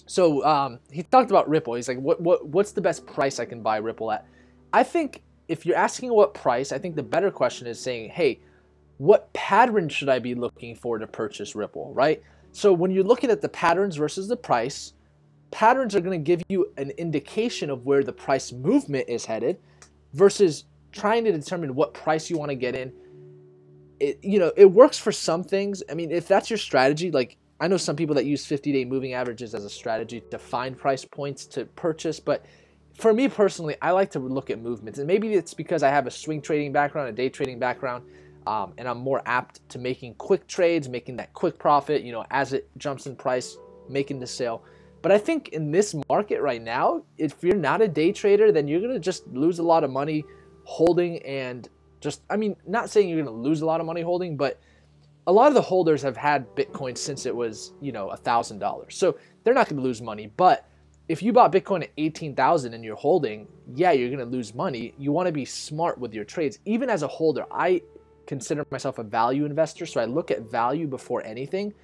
[SPEAKER 1] So he talked about Ripple. He's like, what's the best price I can buy Ripple at? I think if you're asking what price, I think the better question is saying, hey, what pattern should I be looking for to purchase Ripple, right? So when you're looking at the patterns versus the price, patterns are going to give you an indication of where the price movement is headed versus trying to determine what price you want to get in. You know, it works for some things. I mean, if that's your strategy, like I know some people that use 50-day moving averages as a strategy to find price points to purchase, but for me personally, I like to look at movements. And maybe it's because I have a swing trading background, a day trading background, and I'm more apt to making quick trades, making that quick profit, you know, as it jumps in price, making the sale. But I think in this market right now, if you're not a day trader, then you're going to just lose a lot of money holding and just, I mean, not saying you're going to lose a lot of money holding, but a lot of the holders have had Bitcoin since it was, you know, $1,000. So they're not going to lose money. But if you bought Bitcoin at 18,000 and you're holding, yeah, you're going to lose money. You want to be smart with your trades. Even as a holder, I consider myself a value investor. So I look at value before anything.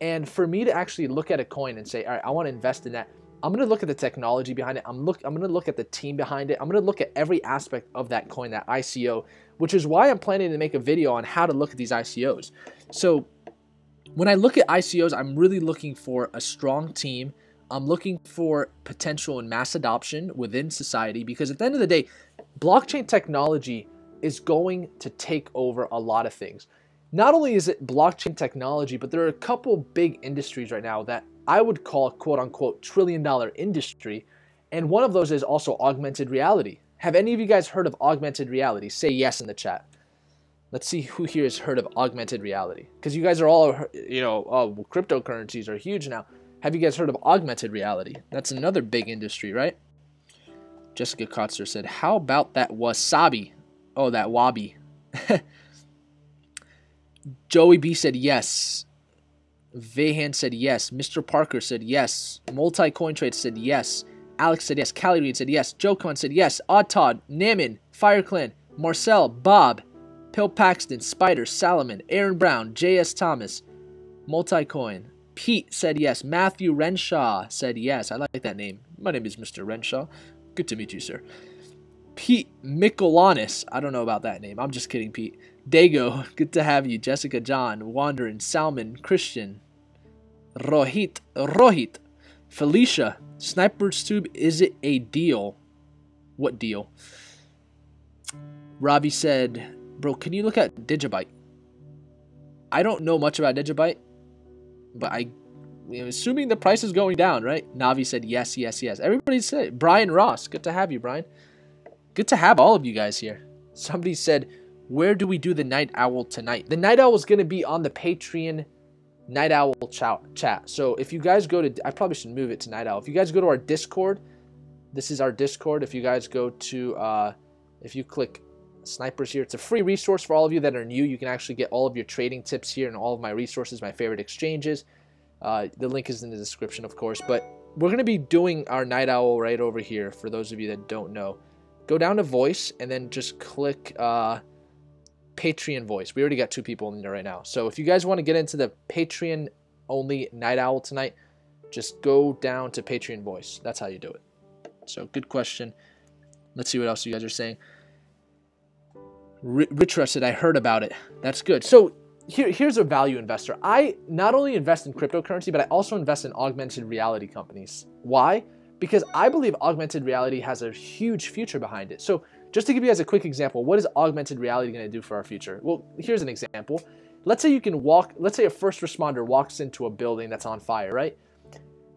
[SPEAKER 1] And for me to actually look at a coin and say, all right, I want to invest in that, I'm going to look at the technology behind it. I'm going to look at the team behind it. I'm going to look at every aspect of that coin, that ICO, which is why I'm planning to make a video on how to look at these ICOs. So when I look at ICOs, I'm really looking for a strong team. I'm looking for potential and mass adoption within society, because at the end of the day, blockchain technology is going to take over a lot of things. Not only is it blockchain technology, but there are a couple big industries right now that I would call quote unquote trillion-dollar industry. And one of those is also augmented reality. Have any of you guys heard of augmented reality? Say yes in the chat. Let's see who here has heard of augmented reality. Because you guys are all, you know, oh, cryptocurrencies are huge now. Have you guys heard of augmented reality? That's another big industry, right? Jessica Kotzer said, how about that wasabi? Oh, that wabi. Joey B said yes. Vahan said yes. Mr. Parker said yes. Multi-Coin Trade said yes. Alex said yes. Callie Reed said yes. Joe Cohen said yes. Odd Todd, Namin, FireClan, Marcel, Bob, Pill Paxton, Spider, Salomon, Aaron Brown, J.S. Thomas, Multi-Coin. Pete said yes. Matthew Renshaw said yes. I like that name. My name is Mr. Renshaw. Good to meet you, sir. Pete Michelanis. I don't know about that name. I'm just kidding, Pete. Dago. Good to have you. Jessica John. Wanderin. Salmon. Christian. Rohit. Felicia. Sniper's Tube. Is it a deal? What deal? Robbie said, bro, can you look at Digibyte? I don't know much about Digibyte, but I'm assuming the price is going down, right? Navi said yes, yes, yes. Everybody said. Brian Ross. Good to have you, Brian. Good to have all of you guys here. Somebody said, where do we do the Night Owl tonight? The Night Owl is going to be on the Patreon Night Owl chat. So if you guys go to, I probably should move it to Night Owl. If you guys go to our Discord, this is our Discord. If you guys go to, if you click Snipers here, it's a free resource for all of you that are new. You can actually get all of your trading tips here and all of my resources, my favorite exchanges. The link is in the description, of course. But we're going to be doing our Night Owl right over here for those of you that don't know. Go down to voice and then just click Patreon voice. We already got 2 people in there right now. So if you guys want to get into the Patreon only Night Owl tonight, just go down to Patreon voice. That's how you do it. So good question. Let's see what else you guys are saying. Rich said, I heard about it. That's good. So here's a value investor. I not only invest in cryptocurrency, but I also invest in augmented reality companies. Why? Because I believe augmented reality has a huge future behind it. So just to give you guys a quick example, what is augmented reality going to do for our future? Well, here's an example. Let's say you can walk, let's say a first responder walks into a building that's on fire, right?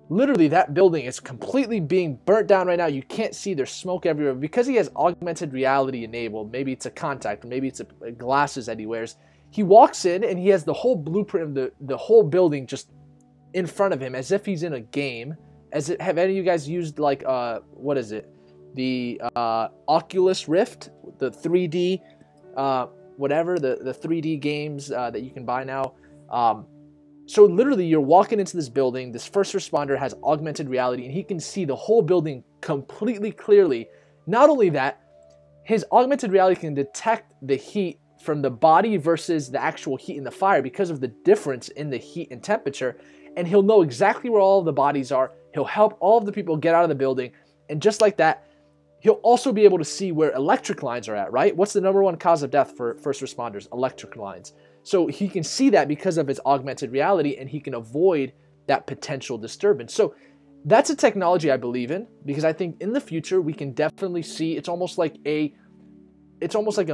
[SPEAKER 1] Literally that building is completely being burnt down right now. You can't see, there's smoke everywhere. Because he has augmented reality enabled, maybe it's a contact, or maybe it's a glasses that he wears. He walks in and he has the whole blueprint of the whole building just in front of him as if he's in a game. Have any of you guys used like what is it, the Oculus Rift, the 3D whatever, the 3D games that you can buy now? So literally you're walking into this building, this first responder has augmented reality and he can see the whole building completely clearly. Not only that, his augmented reality can detect the heat from the body versus the actual heat in the fire because of the difference in the heat and temperature, and he'll know exactly where all of the bodies are. He'll help all of the people get out of the building, and just like that, he'll also be able to see where electric lines are at, right? What's the #1 cause of death for first responders? Electric lines. So he can see that because of his augmented reality, and he can avoid that potential disturbance. So that's a technology I believe in, because I think in the future we can definitely see it's almost like a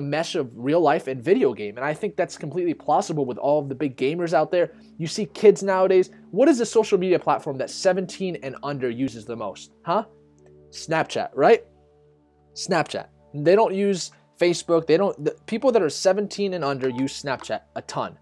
[SPEAKER 1] mesh of real life and video game. And I think that's completely plausible with all of the big gamers out there. You see kids nowadays. What is the social media platform that 17 and under uses the most? Huh? Snapchat, right? Snapchat. They don't use Facebook. The people that are 17 and under use Snapchat a ton,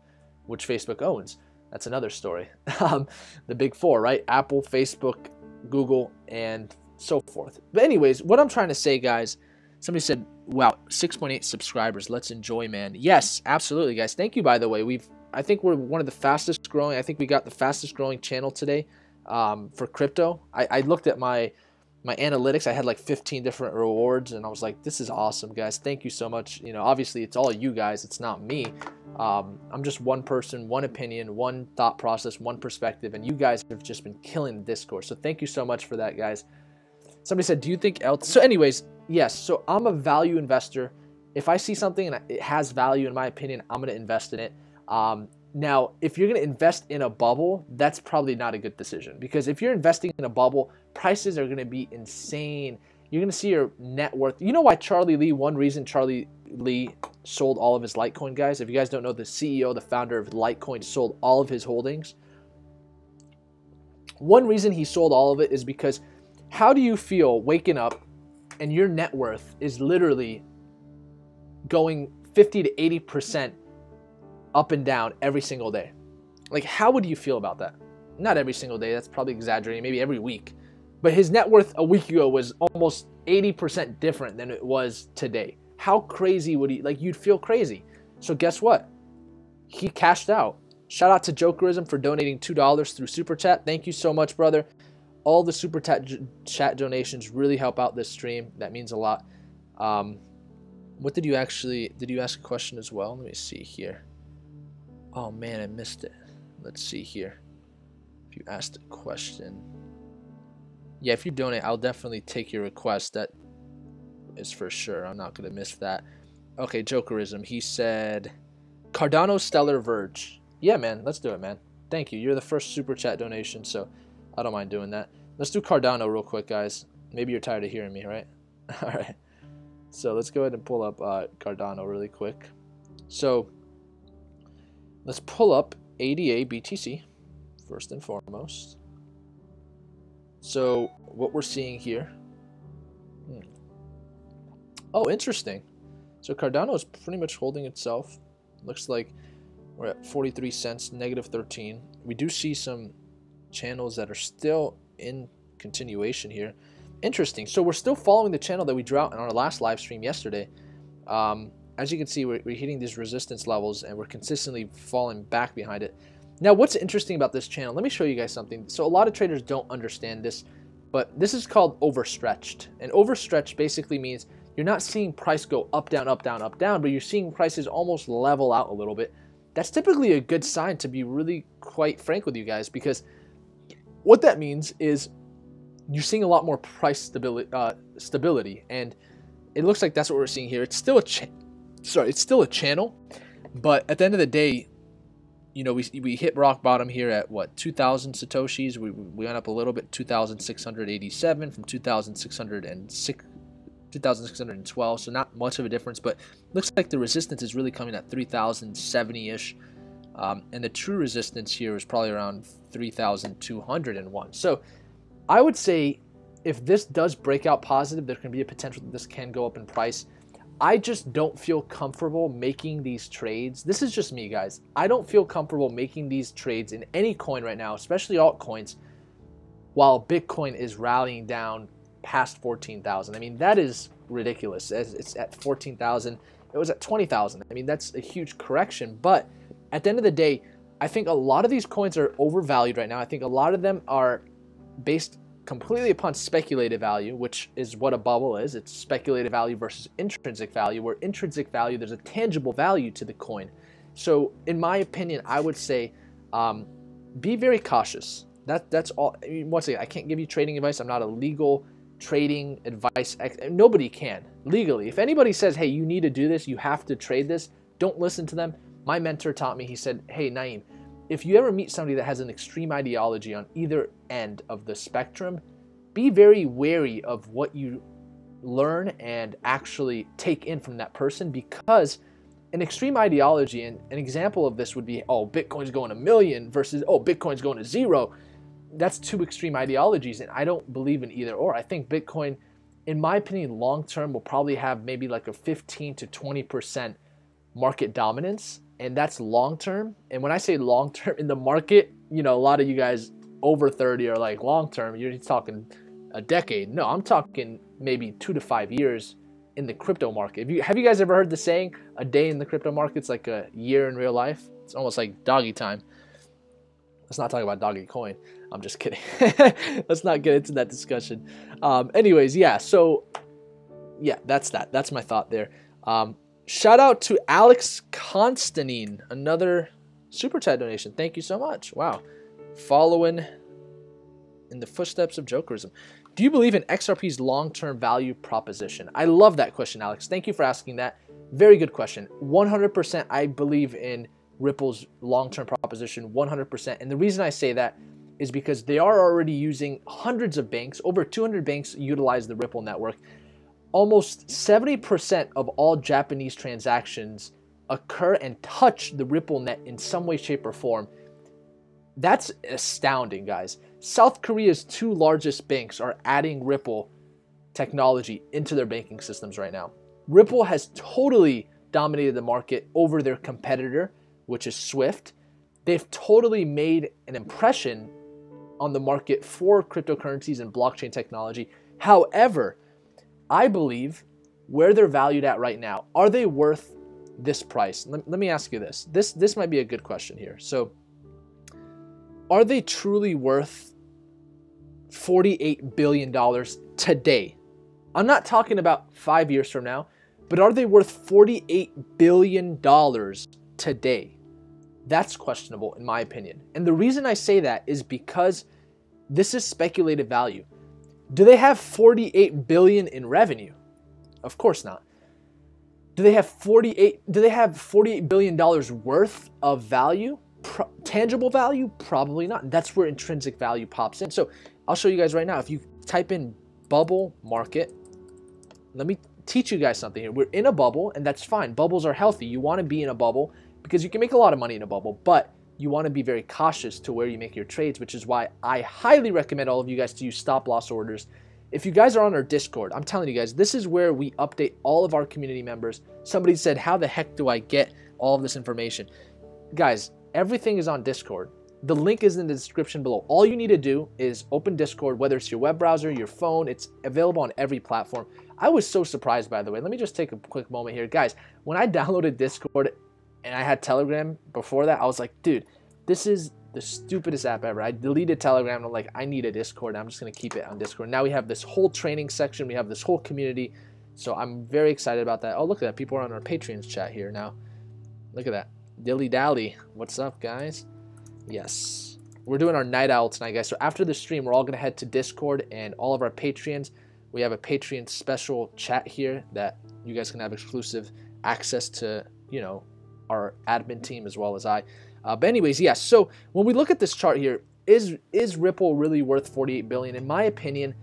[SPEAKER 1] which Facebook owns. That's another story. The big 4, right? Apple, Facebook, Google, and so forth. But anyways, what I'm trying to say, guys, somebody said, wow, 6.8 subscribers. Let's enjoy, man. Yes, absolutely, guys. Thank you, by the way. I think we're one of the fastest growing. I think we got the fastest growing channel today for crypto. I looked at my my analytics, I had like 15 different rewards, and I was like, this is awesome, guys. Thank you so much. You know, obviously it's all you guys, it's not me. I'm just one person, one opinion, one thought process, one perspective, and you guys have just been killing the Discord. So thank you so much for that, guys. Somebody said, do you think so anyways, yes, so I'm a value investor. If I see something and it has value, in my opinion, I'm going to invest in it. Now, if you're going to invest in a bubble, that's probably not a good decision, because if you're investing in a bubble, prices are going to be insane. You're going to see your net worth. You know why Charlie Lee, one reason Charlie Lee sold all of his Litecoin, guys? If you guys don't know, the CEO, the founder of Litecoin, sold all of his holdings. One reason he sold all of it is because how do you feel waking up and your net worth is literally going 50 to 80% up and down every single day? Like, how would you feel about that? Not every single day, that's probably exaggerating, maybe every week. But his net worth a week ago was almost 80% different than it was today. How crazy would he, like, you'd feel crazy. So guess what? He cashed out. Shout out to Jokerism for donating $2 through Super Chat. Thank you so much, brother. All the Super Chat donations really help out this stream. That means a lot. What did you ask a question as well? Let me see here. Oh man, I missed it. Let's see here. If you asked a question. Yeah, if you donate, I'll definitely take your request. That is for sure. I'm not going to miss that. Okay, Jokerism. He said, Cardano, Stellar, Verge. Yeah, man. Let's do it, man. Thank you. You're the first Super Chat donation, so I don't mind doing that. Let's do Cardano real quick, guys. Maybe you're tired of hearing me, right? All right. So let's go ahead and pull up Cardano really quick. So let's pull up ADA BTC first and foremost. So what we're seeing here. Oh, interesting. So Cardano is pretty much holding itself. Looks like we're at 43 cents, negative 13. We do see some channels that are still in continuation here. Interesting. So we're still following the channel that we drew out in our last live stream yesterday. As you can see, we're hitting these resistance levels and we're consistently falling back behind it. Now, what's interesting about this channel, let me show you guys something. So a lot of traders don't understand this, but this is called overstretched. And overstretched basically means you're not seeing price go up, down, up, down, up, down, but you're seeing prices almost level out a little bit. That's typically a good sign, to be really quite frank with you guys, because what that means is you're seeing a lot more price stability, and it looks like that's what we're seeing here. It's still it's still a channel, but at the end of the day, you know, we hit rock bottom here at what, 2,000 satoshis. We went up a little bit, 2,687 from 2,612, so not much of a difference, but looks like the resistance is really coming at 3,070-ish, and the true resistance here is probably around 3,201. So I would say if this does break out positive, there can be a potential that this can go up in price. I just don't feel comfortable making these trades. This is just me, guys. I don't feel comfortable making these trades in any coin right now, especially altcoins, while Bitcoin is rallying down past 14,000. I mean, that is ridiculous. It's at 14,000. It was at 20,000. I mean, that's a huge correction. But at the end of the day, I think a lot of these coins are overvalued right now. I think a lot of them are based completely upon speculative value, which is what a bubble is. It's speculative value versus intrinsic value, where intrinsic value, there's a tangible value to the coin. So in my opinion, I would say be very cautious. That's all. I mean, once again, I can't give you trading advice. I'm not a legal trading advice. Nobody can legally. If anybody says, hey, you need to do this, you have to trade this, don't listen to them. My mentor taught me, he said, hey, Naeem, if you ever meet somebody that has an extreme ideology on either end of the spectrum, be very wary of what you learn and actually take in from that person, because an extreme ideology, and an example of this would be, oh, Bitcoin's going to 1,000,000 versus, oh, Bitcoin's going to 0. That's two extreme ideologies, and I don't believe in either or. I think Bitcoin, in my opinion, long term will probably have maybe like a 15 to 20% market dominance, and that's long term. And when I say long term in the market, you know, a lot of you guys over 30 are like long term, you're talking a decade. No, I'm talking maybe 2 to 5 years in the crypto market. Have you guys ever heard the saying, a day in the crypto market's like a year in real life? It's almost like doggy time. Let's not talk about Doggy Coin. I'm just kidding. Let's not get into that discussion. Anyways, yeah, so yeah, that's that. That's my thought there. Shout out to Alex Constantine, another super chat donation. Thank you so much. Wow. Following in the footsteps of Jokerism. Do you believe in XRP's long-term value proposition? I love that question, Alex. Thank you for asking that. Very good question. 100% I believe in Ripple's long-term proposition, 100%. And the reason I say that is because they are already using hundreds of banks. Over 200 banks utilize the Ripple network. Almost 70% of all Japanese transactions occur and touch the Ripple net in some way, shape, or form. That's astounding, guys. South Korea's two largest banks are adding Ripple technology into their banking systems right now. Ripple has totally dominated the market over their competitor, which is Swift. They've totally made an impression on the market for cryptocurrencies and blockchain technology. However, I believe where they're valued at right now, are they worth this price? Let me ask you this. This might be a good question here. So, are they truly worth $48 billion today? I'm not talking about 5 years from now, but are they worth $48 billion today? That's questionable in my opinion. And the reason I say that is because this is speculative value. Do they have $48 billion in revenue? Of course not. Do they have $48 billion worth of value? Tangible value? Probably not. That's where intrinsic value pops in. So I'll show you guys right now. If you type in bubble market, let me teach you guys something here. We're in a bubble, and that's fine. Bubbles are healthy. You want to be in a bubble because you can make a lot of money in a bubble, but you want to be very cautious to where you make your trades, which is why I highly recommend all of you guys to use stop loss orders. If you guys are on our Discord, I'm telling you guys, this is where we update all of our community members. Somebody said, how the heck do I get all of this information? Guys, everything is on Discord. The link is in the description below. All you need to do is open Discord, whether it's your web browser, your phone. It's available on every platform. I was so surprised, by the way. Let me just take a quick moment here. Guys, when I downloaded Discord and I had Telegram before that, I was like, dude, this is the stupidest app ever. I deleted Telegram and I'm like, I need a Discord. I'm just going to keep it on Discord. Now we have this whole training section. We have this whole community. So I'm very excited about that. Oh, look at that. People are on our Patreons chat here now. Look at that. Dilly Dally. What's up, guys? Yes. We're doing our night owl tonight, guys. So after the stream, we're all going to head to Discord, and all of our Patreons, we have a Patreon special chat here that you guys can have exclusive access to, you know, our admin team as well as I. But anyways, yes. So when we look at this chart here, is Ripple really worth $48 billion? In my opinion,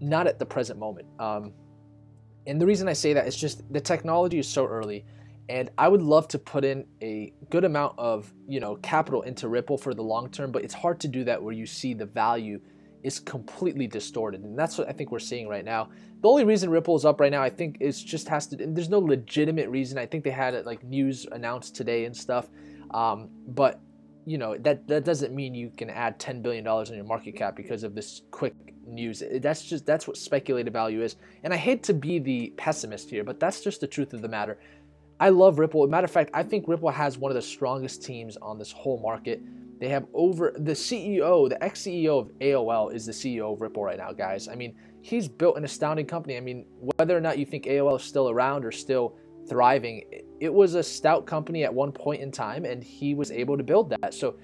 [SPEAKER 1] not at the present moment. And the reason I say that is just the technology is so early. And I would love to put in a good amount of, you know, capital into Ripple for the long term, but it's hard to do that where you see the value is completely distorted. And that's what I think we're seeing right now. The only reason Ripple is up right now, I think, is just has to, there's no legitimate reason. I think they had like news announced today and stuff. But, you know, that doesn't mean you can add $10 billion in your market cap because of this quick news. That's what speculative value is. And I hate to be the pessimist here, but that's just the truth of the matter. I love Ripple. Matter of fact, I think Ripple has one of the strongest teams on this whole market. They have the CEO, the ex-CEO of AOL is the CEO of Ripple right now, guys. I mean, he's built an astounding company. I mean, whether or not you think AOL is still around or still thriving, it was a stout company at one point in time, and he was able to build that. So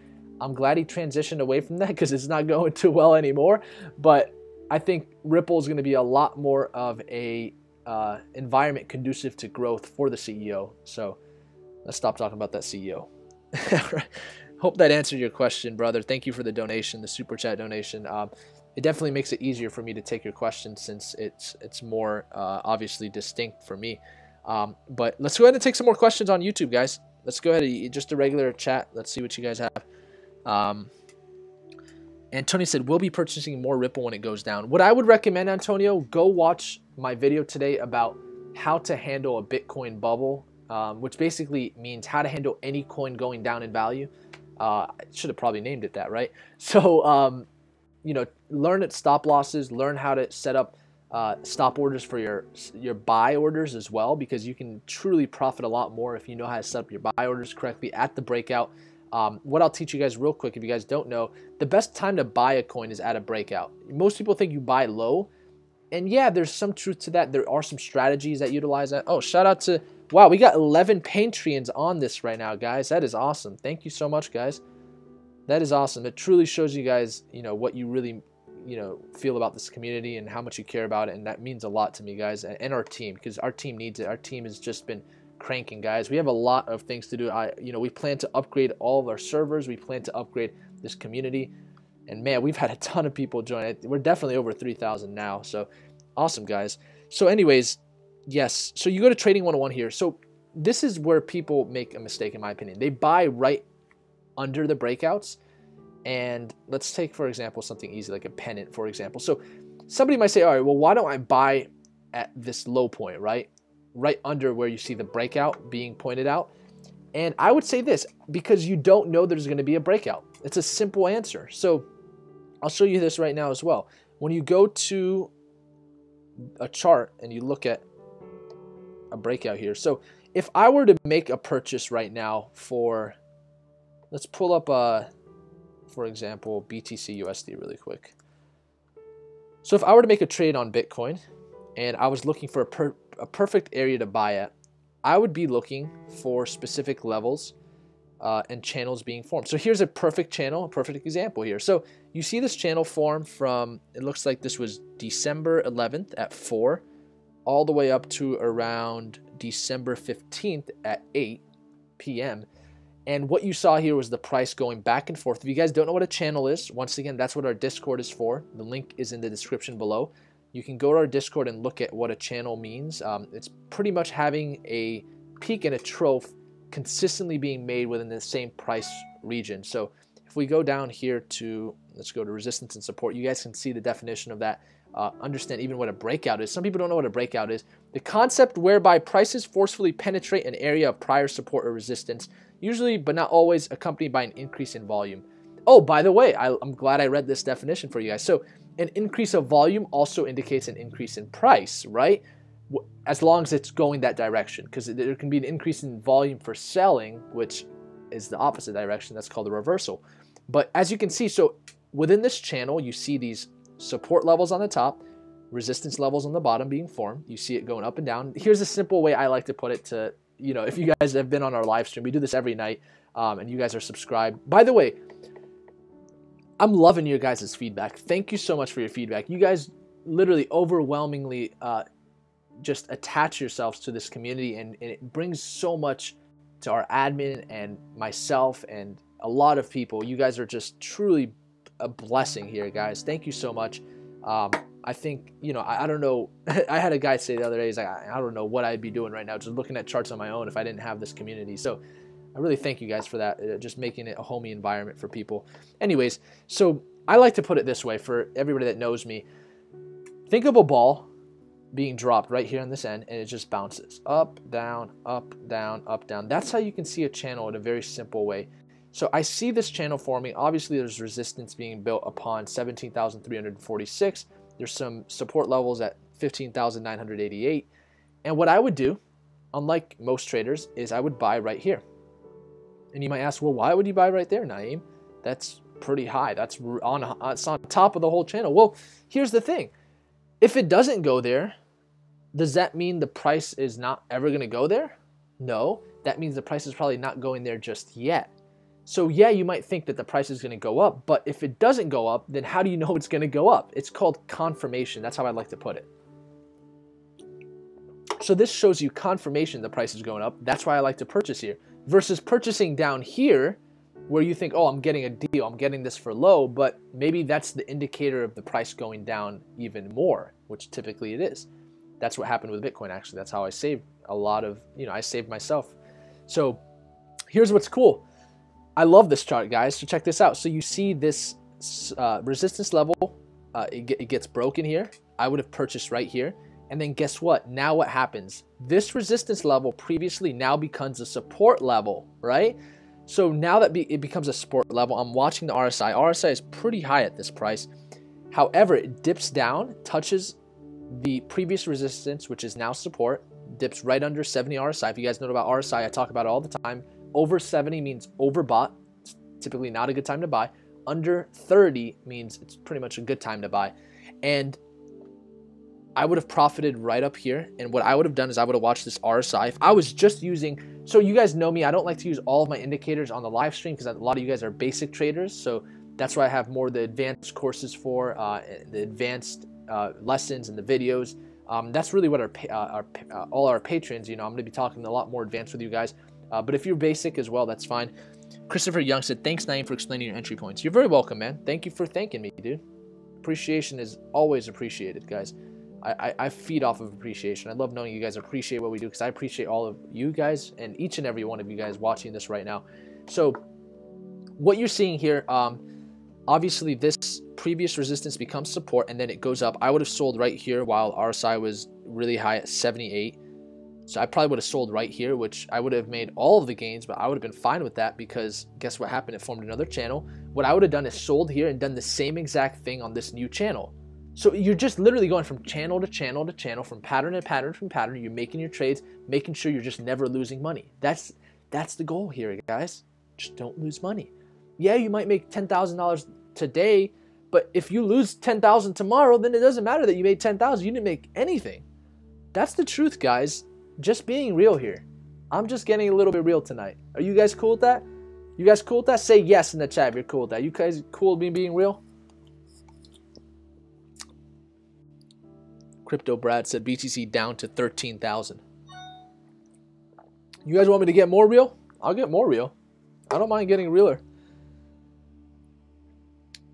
[SPEAKER 1] I'm glad he transitioned away from that because it's not going too well anymore. But I think Ripple is going to be a lot more of a environment conducive to growth for the CEO. So let's stop talking about that CEO. Hope that answered your question, brother. Thank you for the donation, the super chat donation. It definitely makes it easier for me to take your question since it's more obviously distinct for me. But let's go ahead and take some more questions on YouTube, guys. Let's go ahead and just a regular chat. Let's see what you guys have. Antonio said, we'll be purchasing more Ripple when it goes down. What I would recommend, Antonio, go watch my video today about how to handle a Bitcoin bubble, which basically means how to handle any coin going down in value. I should have probably named it that, right? So, you know, learn its stop losses, learn how to set up stop orders for your buy orders as well, because you can truly profit a lot more if you know how to set up your buy orders correctly at the breakout. What I'll teach you guys real quick, if you guys don't know, the best time to buy a coin is at a breakout. Most people think you buy low, and yeah, there's some truth to that. There are some strategies that utilize that. Oh, shout out to, wow, we got 11 Patreons on this right now, guys. That is awesome. Thank you so much, guys. That is awesome. It truly shows you guys, what you really, feel about this community and how much you care about it, and that means a lot to me, guys, and our team, because our team needs it. Our team has just been cranking, guys. We have a lot of things to do. We plan to upgrade all of our servers. We plan to upgrade this community, and man, we've had a ton of people join it. We're definitely over 3,000 now, so awesome, guys. So anyways, yes, so you go to Trading 101 here. So this is where people make a mistake, in my opinion. They buy right under the breakouts, and let's take, for example, something easy like a pennant, for example. So somebody might say, all right, well, why don't I buy at this low point, right under where you see the breakout being pointed out? And I would say this, because you don't know there's going to be a breakout. It's a simple answer. So I'll show you this right now as well. When you go to a chart and you look at a breakout here, so if I were to make a purchase right now for, let's pull up for example, BTC USD really quick. So if I were to make a trade on Bitcoin and I was looking for a perfect area to buy at, I would be looking for specific levels and channels being formed. So here's a perfect channel, a perfect example here. So you see this channel form from, it looks like this was December 11th at 4, all the way up to around December 15th at 8 p.m. And what you saw here was the price going back and forth. If you guys don't know what a channel is, once again, that's what our Discord is for. The link is in the description below. You can go to our Discord and look at what a channel means. It's pretty much having a peak and a trough consistently being made within the same price region. So if we go down here to, let's go to resistance and support, you guys can see the definition of that. Understand even what a breakout is. Some people don't know what a breakout is. The concept whereby prices forcefully penetrate an area of prior support or resistance, usually but not always accompanied by an increase in volume. Oh, by the way, I'm glad I read this definition for you guys. So an increase of volume also indicates an increase in price, right? As long as it's going that direction, because there can be an increase in volume for selling, which is the opposite direction. That's called a reversal. But as you can see, so within this channel, you see these support levels on the top, resistance levels on the bottom being formed. You see it going up and down. Here's a simple way I like to put it to, if you guys have been on our live stream, we do this every night, and you guys are subscribed. By the way, I'm loving your guys' feedback. Thank you so much for your feedback. You guys literally overwhelmingly just attach yourselves to this community, and it brings so much to our admin and myself and a lot of people. You guys are just truly a blessing here, guys. Thank you so much. I think, I don't know. I had a guy say the other day, he's like, I don't know what I'd be doing right now, just looking at charts on my own if I didn't have this community. So I really thank you guys for that, just making it a homey environment for people. Anyways, so I like to put it this way for everybody that knows me. Think of a ball being dropped right here on this end, and it just bounces up, down, up, down, up, down. That's how you can see a channel in a very simple way. So I see this channel forming. Obviously, there's resistance being built upon 17,346. There's some support levels at 15,988. And what I would do, unlike most traders, is I would buy right here. And you might ask, well, why would you buy right there, Naeem? That's pretty high. It's on top of the whole channel. Well, here's the thing. If it doesn't go there, does that mean the price is not ever going to go there? No. That means the price is probably not going there just yet. So yeah, you might think that the price is going to go up, but if it doesn't go up, then how do you know it's going to go up? It's called confirmation. That's how I like to put it. So this shows you confirmation the price is going up. That's why I like to purchase here. Versus purchasing down here where you think, oh, I'm getting a deal. I'm getting this for low, but maybe that's the indicator of the price going down even more, which typically it is. That's what happened with Bitcoin, actually. That's how I saved a lot of, I saved myself. So here's what's cool. I love this chart, guys. So check this out. So you see this resistance level, it gets broken here. I would have purchased right here. And then guess what? Now what happens? This resistance level previously now becomes a support level, right? So now that it becomes a support level, I'm watching the RSI. RSI is pretty high at this price. However, it dips down, touches the previous resistance, which is now support, dips right under 70 RSI. If you guys know about RSI, I talk about it all the time. Over 70 means overbought. typically not a good time to buy. Under 30 means it's pretty much a good time to buy. And I would have profited right up here. And what I would have done is I would have watched this RSI. If I was just using, so you guys know me, I don't like to use all of my indicators on the live stream because a lot of you guys are basic traders. So that's why I have more of the advanced courses for, the advanced lessons and the videos. That's really what all our patrons, you know, I'm going to be talking a lot more advanced with you guys. But if you're basic as well, that's fine. Christopher Young said, thanks, Naeem, for explaining your entry points. You're very welcome, man. Thank you for thanking me, dude. Appreciation is always appreciated, guys. I feed off of appreciation. I love knowing you guys appreciate what we do because I appreciate all of you guys and each and every one of you guys watching this right now. So what you're seeing here, obviously this previous resistance becomes support and then it goes up. I would have sold right here while RSI was really high at 78. So I probably would have sold right here, which I would have made all of the gains, but I would have been fine with that because guess what happened? It formed another channel. What I would have done is sold here and done the same exact thing on this new channel. So you're just literally going from channel to channel to channel, from pattern to pattern to pattern. You're making your trades, making sure you're just never losing money. That's the goal here, guys. Just don't lose money. Yeah, you might make $10,000 today, but if you lose $10,000 tomorrow, then it doesn't matter that you made $10,000. You didn't make anything. That's the truth, guys. Just being real here. I'm just getting a little bit real tonight. Are you guys cool with that? You guys cool with that? Say yes in the chat if you're cool with that. You guys cool with me being real? Crypto Brad said BTC down to 13,000. You guys want me to get more real? I'll get more real. I don't mind getting realer.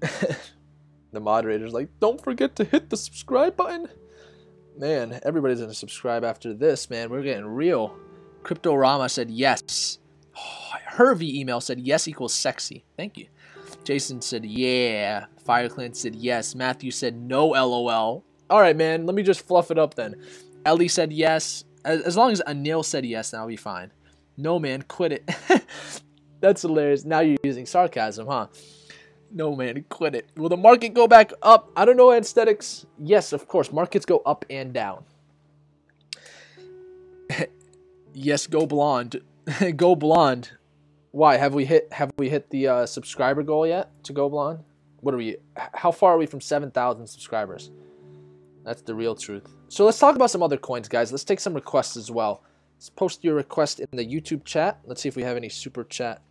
[SPEAKER 1] The moderator's like, don't forget to hit the subscribe button. Man, everybody's gonna subscribe after this, man. We're getting real. Crypto Rama said yes. Oh, Hervey email said yes equals sexy. Thank you. Jason said yeah. FireClan said yes. Matthew said no LOL. All right, man, let me just fluff it up then. Ellie said yes. As long as Anil said yes, then I'll be fine. No, man, quit it. That's hilarious. Now you're using sarcasm, huh? No, man, quit it. Will the market go back up? I don't know, aesthetics. Yes, of course. Markets go up and down. Yes, go blonde. Go blonde. Why? Have we hit the subscriber goal yet to go blonde? What are we? How far are we from 7,000 subscribers? That's the real truth. So let's talk about some other coins, guys. Let's take some requests as well. Let's post your request in the YouTube chat. Let's see if we have any super chat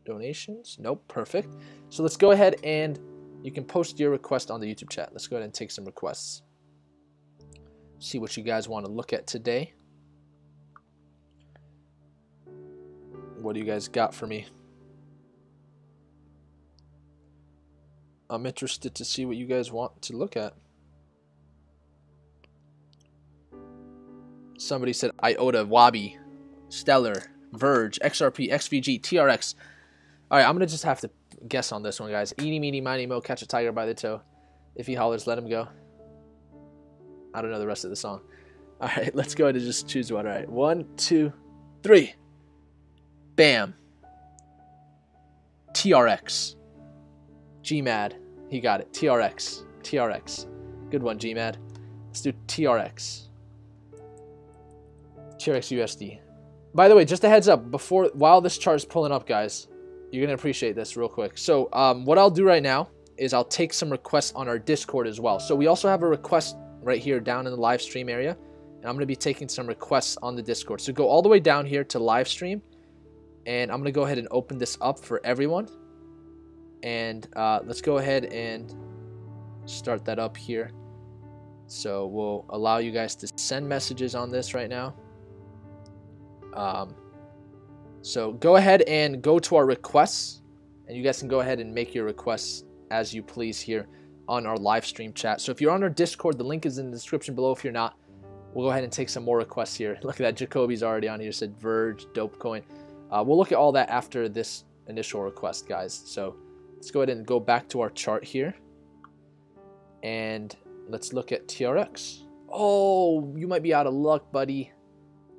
[SPEAKER 1] donations. Nope, perfect. So let's go ahead and you can post your request on the YouTube chat. Let's go ahead and take some requests. See what you guys want to look at today. What do you guys got for me? I'm interested to see what you guys want to look at. Somebody said IOTA, Wabi, Stellar, Verge, XRP, XVG, TRX. All right, I'm going to just have to guess on this one, guys. Eeny, meeny, miny, mo, catch a tiger by the toe. If he hollers, let him go. I don't know the rest of the song. All right, let's go ahead and just choose one. All right, 1, 2, 3. Bam. TRX. GMAD. He got it. TRX. TRX. Good one, GMAD. Let's do TRX. TRX USD. By the way, just a heads up, while this chart is pulling up, guys, you're going to appreciate this real quick. So what I'll do right now is I'll take some requests on our Discord as well. So we also have a request right here down in the live stream area. And I'm going to be taking some requests on the Discord. So go all the way down here to live stream. And I'm going to go ahead and open this up for everyone. And let's go ahead and start that up here. So we'll allow you guys to send messages on this right now. So go ahead and go to our requests, and you guys can go ahead and make your requests as you please here on our live stream chat. So if you're on our Discord, the link is in the description below. If you're not, we'll go ahead and take some more requests here. Look at that, Jacoby's already on here, said Verge, dope coin. We'll look at all that after this initial request, guys. So let's go ahead and go back to our chart here, and let's look at TRX. Oh, you might be out of luck, buddy.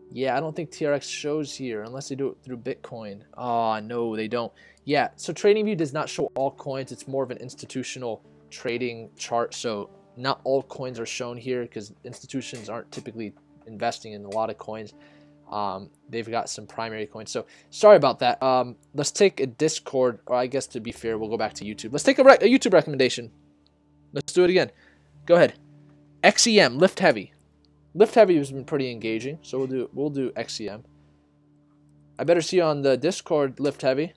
[SPEAKER 1] Yeah, I don't think TRX shows here unless they do it through Bitcoin. Oh, no, they don't. Yeah, so TradingView does not show all coins. It's more of an institutional trading chart. So not all coins are shown here because institutions aren't typically investing in a lot of coins. They've got some primary coins. So sorry about that. Let's take a Discord, or I guess to be fair, we'll go back to YouTube. Let's take a YouTube recommendation. Let's do it again. Go ahead. XEM, lift heavy. Lift heavy has been pretty engaging, so we'll do XEM. I better see you on the Discord, lift heavy.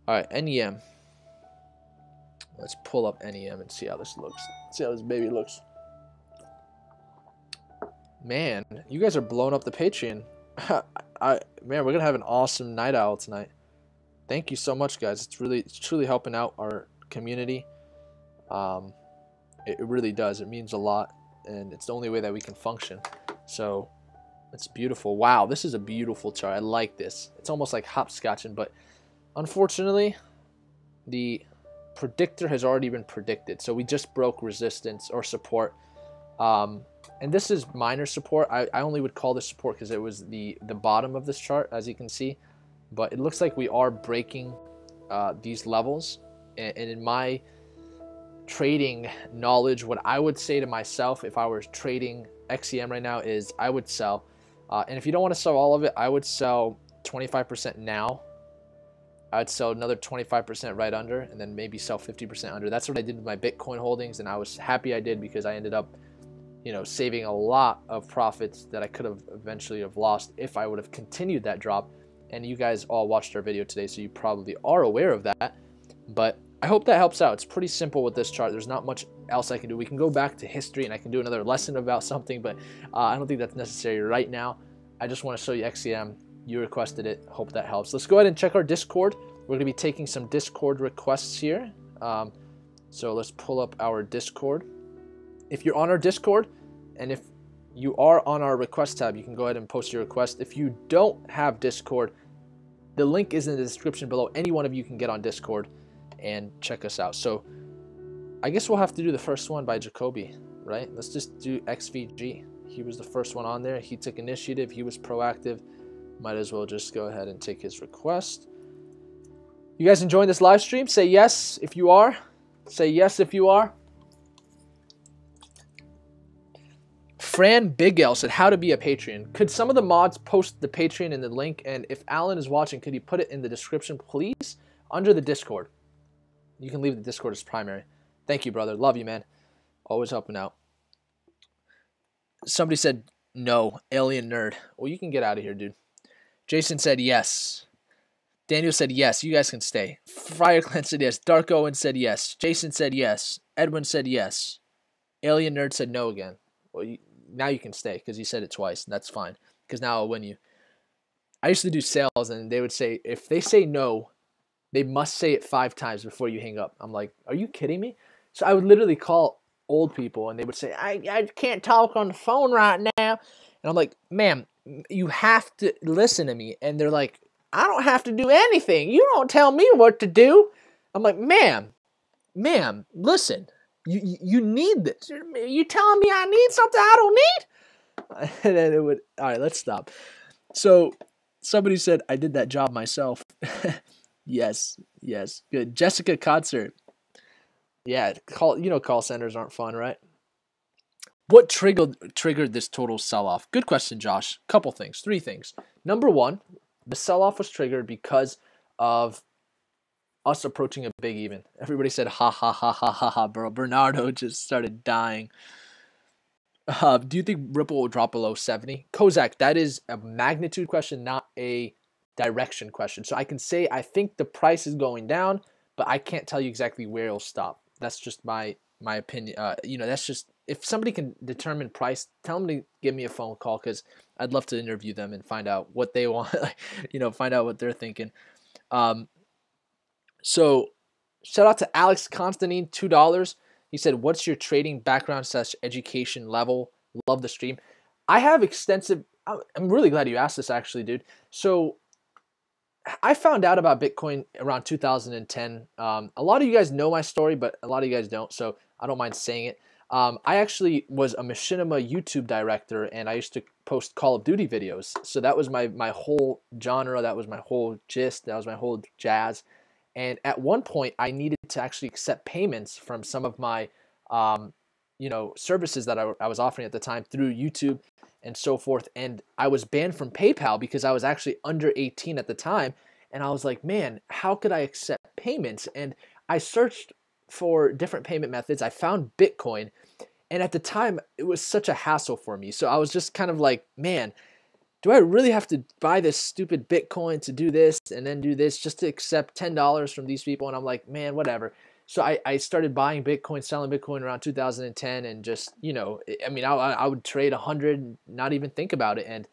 [SPEAKER 1] All right, NEM. Let's pull up NEM and see how this looks. See how this baby looks. Man, you guys are blowing up the Patreon. Man, we're gonna have an awesome night owl tonight. Thank you so much, guys. It's truly helping out our community. It really does. It means a lot, and it's the only way that we can function. So it's beautiful. Wow, this is a beautiful chart. I like this. It's almost like hopscotching, but unfortunately, the predictor has already been predicted. So we just broke resistance or support. And this is minor support. I only would call this support because it was the bottom of this chart, as you can see. But it looks like we are breaking these levels. And in my trading knowledge, what I would say to myself if I was trading XEM right now is I would sell. And if you don't want to sell all of it, I would sell 25% now. I'd sell another 25% right under, and then maybe sell 50% under. That's what I did with my Bitcoin holdings, and I was happy I did because I ended up, you know, saving a lot of profits that I could have eventually have lost if I would have continued that drop. And you guys all watched our video today, so you probably are aware of that. But I hope that helps out. It's pretty simple with this chart. There's not much else I can do. We can go back to history and I can do another lesson about something, but I don't think that's necessary right now. I just want to show you XEM. You requested it. Hope that helps. Let's go ahead and check our Discord. We're going to be taking some Discord requests here. So let's pull up our Discord. If you're on our Discord, and if you are on our request tab, you can go ahead and post your request. If you don't have Discord, the link is in the description below. Any one of you can get on Discord and check us out. So I guess we'll have to do the first one by Jacoby, right? Let's just do XVG. He was the first one on there. He took initiative. He was proactive. Might as well just go ahead and take his request. You guys enjoying this live stream? Say yes if you are. Say yes if you are. Fran Big L said, how to be a Patreon. Could some of the mods post the Patreon in the link? And if Alan is watching, could he put it in the description, please? Under the Discord. You can leave the Discord as primary. Thank you, brother. Love you, man. Always helping out. Somebody said, no, alien nerd. Well, you can get out of here, dude. Jason said, yes. Daniel said, yes. You guys can stay. Friar Clan said, yes. Dark Owen said, yes. Jason said, yes. Edwin said, yes. Alien nerd said, no again. Well, now you can stay because you said it twice. And that's fine because now I'll win you. I used to do sales and they would say, if they say no, they must say it 5 times before you hang up. I'm like, are you kidding me? So I would literally call old people and they would say, I can't talk on the phone right now. And I'm like, ma'am, you have to listen to me. And they're like, I don't have to do anything. You don't tell me what to do. I'm like, ma'am, listen. You need this. You telling me I need something I don't need? And then it would, all right, let's stop. So somebody said, I did that job myself. Yes, good. Jessica Concert. Yeah, call centers aren't fun, right? What triggered this total sell-off? Good question, Josh. Couple things, 3 things. Number 1, the sell-off was triggered because of us approaching a big even. Everybody said, ha, ha, ha, ha, ha, ha, bro. Bernardo just started dying. Do you think Ripple will drop below 70? Kozak, that is a magnitude question, not a direction question. So I can say I think the price is going down, but I can't tell you exactly where it'll stop. That's just my opinion. That's just, if somebody can determine price, tell them to give me a phone call because I'd love to interview them and find out what they want, find out what they're thinking. So shout out to Alex Constantine, $2. He said, what's your trading background / education level? Love the stream. I have extensive, I'm really glad you asked this actually, dude. So I found out about Bitcoin around 2010. A lot of you guys know my story, but a lot of you guys don't, so I don't mind saying it. I actually was a Machinima YouTube director, and I used to post Call of Duty videos. So that was my whole genre. That was my whole gist. That was my whole jazz. And at one point, I needed to actually accept payments from some of my services that I was offering at the time through YouTube and so forth. And I was banned from PayPal because I was actually under 18 at the time. And I was like, man, how could I accept payments? And I searched for different payment methods. I found Bitcoin. And at the time, it was such a hassle for me. So I was just kind of like, man, do I really have to buy this stupid Bitcoin to do this and then do this just to accept $10 from these people? And I'm like, man, whatever. So I started buying Bitcoin, selling Bitcoin around 2010, and just, I mean, I would trade 100, not even think about it. And,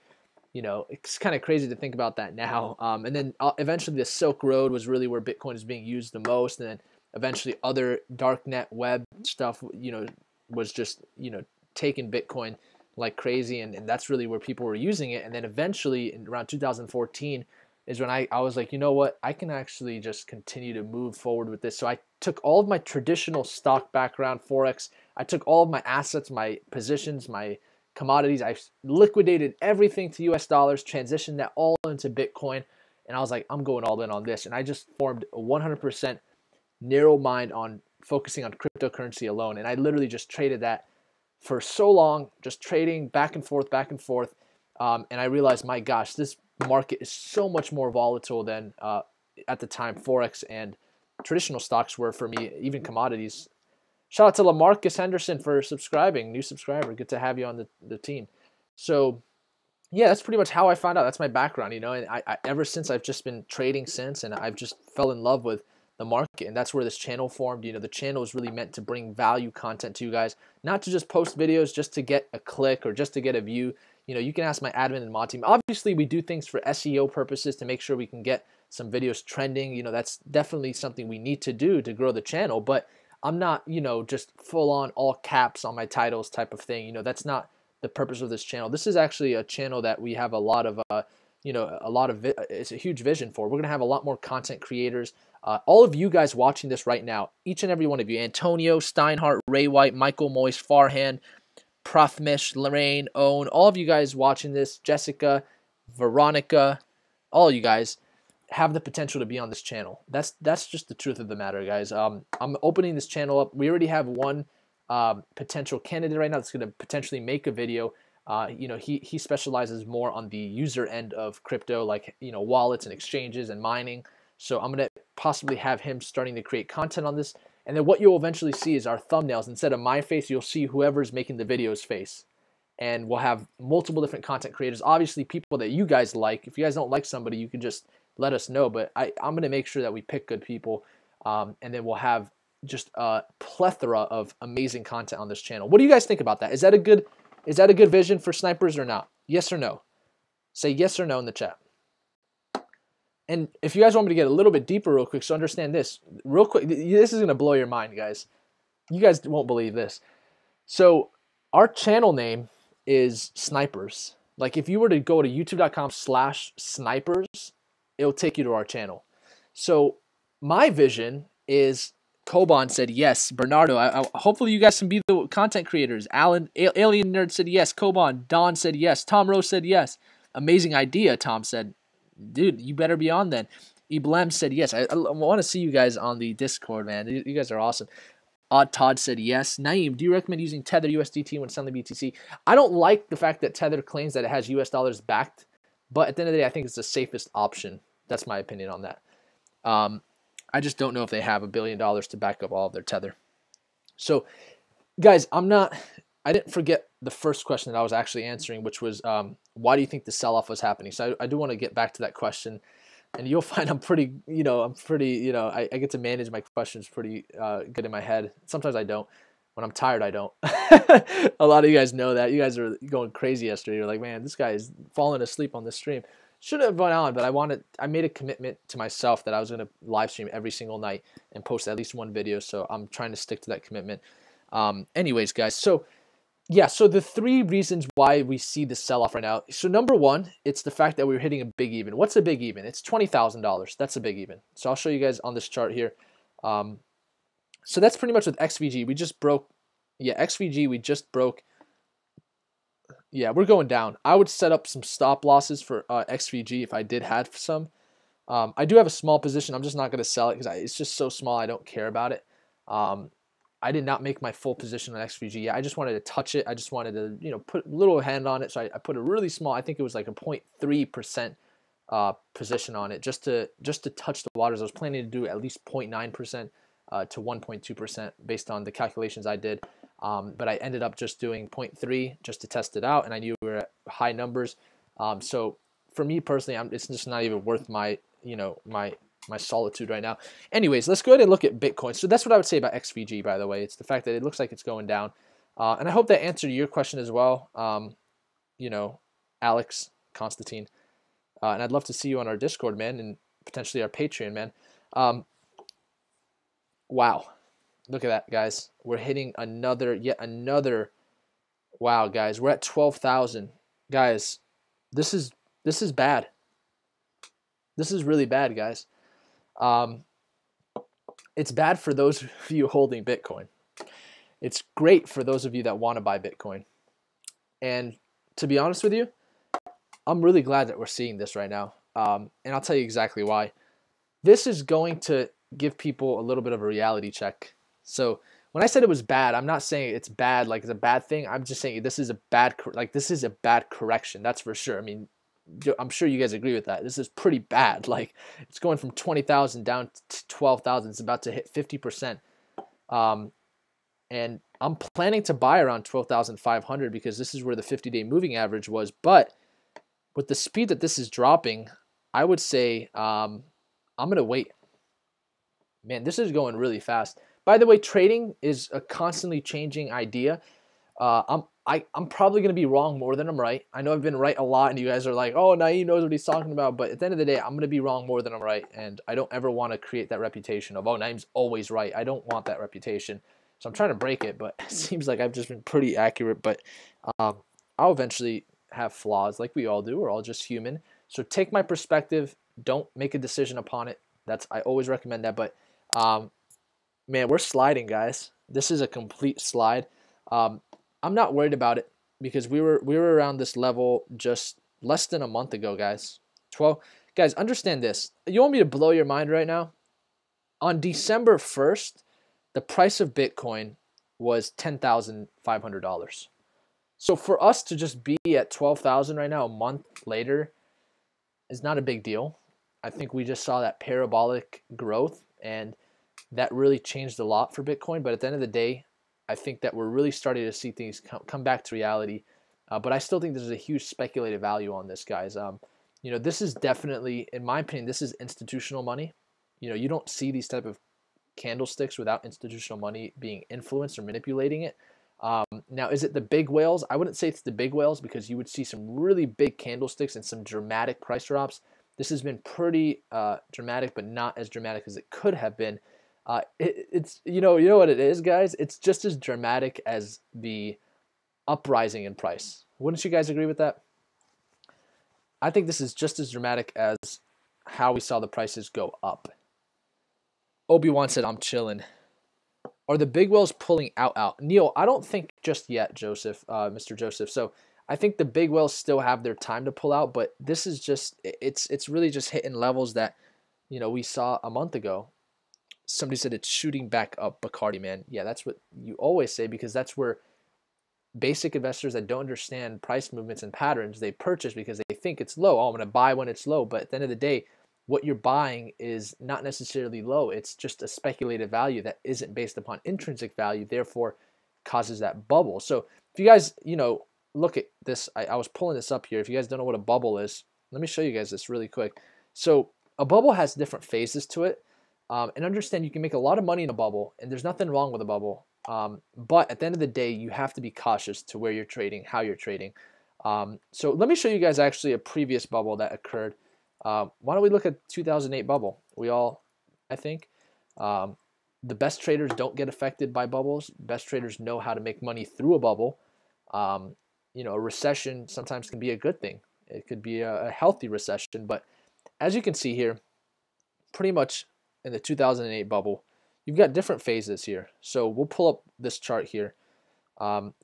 [SPEAKER 1] it's kind of crazy to think about that now. And then eventually the Silk Road was really where Bitcoin is being used the most. And then eventually other darknet web stuff, was just, taking Bitcoin like crazy. And that's really where people were using it. And then eventually in around 2014 is when I was like, you know what, I can actually just continue to move forward with this. So I took all of my traditional stock background, Forex, I took all of my assets, my positions, my commodities, I liquidated everything to US dollars, transitioned that all into Bitcoin. And I was like, I'm going all in on this. And I just formed a 100% narrow mind on focusing on cryptocurrency alone. And I literally just traded that for so long, just trading back and forth, back and forth. And I realized, my gosh, this market is so much more volatile than at the time Forex and traditional stocks were for me, even commodities. Shout out to LaMarcus Henderson for subscribing, new subscriber. Good to have you on the team. So yeah, that's pretty much how I found out. That's my background, and I ever since I've just been trading since, and I've just fell in love with the market, and that's where this channel formed. The channel is really meant to bring value content to you guys, not to just post videos just to get a click or just to get a view. You can ask my admin and mod team. Obviously, we do things for SEO purposes to make sure we can get some videos trending. That's definitely something we need to do to grow the channel, but I'm not, just full on all caps on my titles type of thing. That's not the purpose of this channel. This is actually a channel that we have a lot of, it's a huge vision for. We're going to have a lot more content creators. All of you guys watching this right now, each and every one of you, Antonio, Steinhardt, Ray White, Michael Moyes, Farhan, Prothmish, Lorraine, Owen, all of you guys watching this, Jessica, Veronica, all you guys have the potential to be on this channel. That's just the truth of the matter, guys. I'm opening this channel up. We already have one potential candidate right now that's going to potentially make a video. He specializes more on the user end of crypto, like wallets and exchanges and mining. So I'm going to possibly have him starting to create content on this. And then what you'll eventually see is our thumbnails. Instead of my face, you'll see whoever's making the video's face. And we'll have multiple different content creators. Obviously, people that you guys like. If you guys don't like somebody, you can just let us know. But I'm going to make sure that we pick good people. And then we'll have just a plethora of amazing content on this channel. What do you guys think about that? Is that a good vision for snipers or not? Yes or no? Say yes or no in the chat. And if you guys want me to get a little bit deeper real quick, so understand this real quick. This is going to blow your mind, guys. You guys won't believe this. So our channel name is Snipers. Like if you were to go to youtube.com/snipers, it'll take you to our channel. So my vision is, Koban said yes. Bernardo, hopefully you guys can be the content creators. Alan, Alien Nerd said yes. Koban, Don said yes. Tom Rose said yes. Amazing idea, Tom said. Dude, you better be on then. Iblem said yes. I want to see you guys on the Discord, man. You guys are awesome. Odd Todd said yes. Naeem, do you recommend using Tether USDT when selling BTC? I don't like the fact that Tether claims that it has US dollars backed, but at the end of the day, I think it's the safest option. That's my opinion on that. I just don't know if they have $1 billion to back up all of their Tether. So, guys, I didn't forget the first question that I was actually answering, which was, why do you think the sell-off was happening? So I do want to get back to that question, and you'll find I get to manage my questions pretty good in my head. Sometimes I don't. When I'm tired, I don't. A lot of you guys know that. You guys are going crazy yesterday. You're like, man, this guy is falling asleep on the stream. Should have gone on, but I made a commitment to myself that I was going to live stream every single night and post at least one video. So I'm trying to stick to that commitment. Anyways, guys, so yeah, so the three reasons why we see the sell-off right now. So number one, it's the fact that we're hitting a big even. What's a big even? It's $20,000. That's a big even. So I'll show you guys on this chart here. So that's pretty much with XVG. We just broke, XVG, we just broke. Yeah, we're going down. I would set up some stop losses for XVG if I did have some. I do have a small position. I'm just not going to sell it because it's just so small. I don't care about it. I did not make my full position on XVG yet. I just wanted to touch it. I just wanted to, you know, put a little hand on it. So I put a really small, I think it was like a 0.3% position on it just to touch the waters. I was planning to do at least 0.9% to 1.2% based on the calculations I did. But I ended up just doing 0.3 just to test it out, and I knew we were at high numbers. So for me personally, it's just not even worth my, you know, my solitude right now. Anyways, let's go ahead and look at Bitcoin. So that's what I would say about XVG, by the way. It's the fact that it looks like it's going down. And I hope that answered your question as well, you know, Alex Constantine. And I'd love to see you on our Discord, man, and potentially our Patreon, man. Wow. Look at that, guys. We're hitting yet another. Wow, guys. We're at 12,000. Guys, this is bad. This is really bad, guys. It's bad for those of you holding Bitcoin. It's great for those of you that want to buy Bitcoin. And to be honest with you, I'm really glad that we're seeing this right now. And I'll tell you exactly why. This is going to give people a little bit of a reality check. So when I said it was bad, I'm not saying it's bad like it's a bad thing. I'm just saying this is a bad correction. That's for sure. I mean, I'm sure you guys agree with that. This is pretty bad. Like, it's going from 20,000 down to 12,000. It's about to hit 50%. And I'm planning to buy around 12,500 because this is where the 50-day moving average was. But with the speed that this is dropping, I would say I'm going to wait. Man, this is going really fast. By the way, trading is a constantly changing idea. I'm probably going to be wrong more than I'm right. I know I've been right a lot, and you guys are like, oh, Naeem knows what he's talking about. But at the end of the day, I'm going to be wrong more than I'm right, and I don't ever want to create that reputation of, oh, Naeem's always right. I don't want that reputation. So I'm trying to break it, but it seems like I've just been pretty accurate. But I'll eventually have flaws like we all do. We're all just human. So take my perspective. Don't make a decision upon it. I always recommend that. But, man, we're sliding, guys. This is a complete slide. I'm not worried about it because we were around this level just less than a month ago, guys. Guys, understand this. You want me to blow your mind right now? On December 1st, the price of Bitcoin was $10,500. So for us to just be at 12,000 right now, a month later, is not a big deal. I think we just saw that parabolic growth, and that really changed a lot for Bitcoin. But at the end of the day, I think that we're really starting to see things come back to reality. But I still think there's a huge speculative value on this, guys. You know, this is definitely, in my opinion, this is institutional money. You know, you don't see these type of candlesticks without institutional money being influenced or manipulating it. Now, is it the big whales? I wouldn't say it's the big whales because you would see some really big candlesticks and some dramatic price drops. This has been pretty dramatic, but not as dramatic as it could have been. It's you know what it is, guys? It's just as dramatic as the uprising in price. Wouldn't you guys agree with that? I think this is just as dramatic as how we saw the prices go up. Obi-Wan said, I'm chilling. Are the big whales pulling out? Neil, I don't think just yet, Mr. Joseph. So I think the big whales still have their time to pull out, but this is just, it's really just hitting levels that, you know, we saw a month ago. Somebody said it's shooting back up, Bacardi, man. Yeah, that's what you always say because that's where basic investors that don't understand price movements and patterns, they purchase because they think it's low. Oh, I'm going to buy when it's low. But at the end of the day, what you're buying is not necessarily low. It's just a speculative value that isn't based upon intrinsic value, therefore causes that bubble. So if you guys, you know, look at this, I was pulling this up here. If you guys don't know what a bubble is, let me show you guys this really quick. So a bubble has different phases to it. And understand you can make a lot of money in a bubble, and there's nothing wrong with a bubble. But at the end of the day, you have to be cautious to where you're trading, how you're trading. So let me show you guys actually a previous bubble that occurred. Why don't we look at 2008 bubble? We all, I think, the best traders don't get affected by bubbles. Best traders know how to make money through a bubble. You know, a recession sometimes can be a good thing. It could be a healthy recession. But as you can see here, pretty much in the 2008 bubble, you've got different phases here. So we'll pull up this chart here.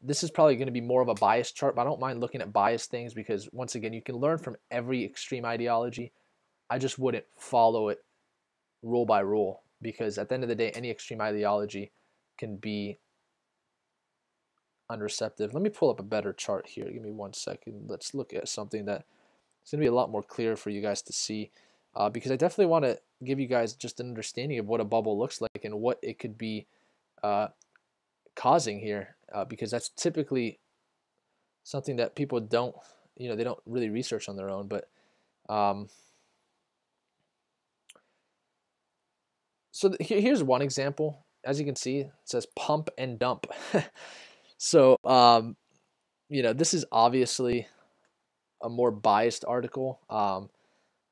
[SPEAKER 1] This is probably going to be more of a biased chart, but I don't mind looking at biased things because, once again, you can learn from every extreme ideology. I just wouldn't follow it rule by rule because at the end of the day, any extreme ideology can be unreceptive. Let me pull up a better chart here. Give me 1 second. Let's look at something that is going to be a lot more clear for you guys to see, because I definitely want to give you guys just an understanding of what a bubble looks like and what it could be causing here, because that's typically something that people don't, they don't really research on their own. But so here's one example. As you can see, it says pump and dump. So, this is obviously a more biased article,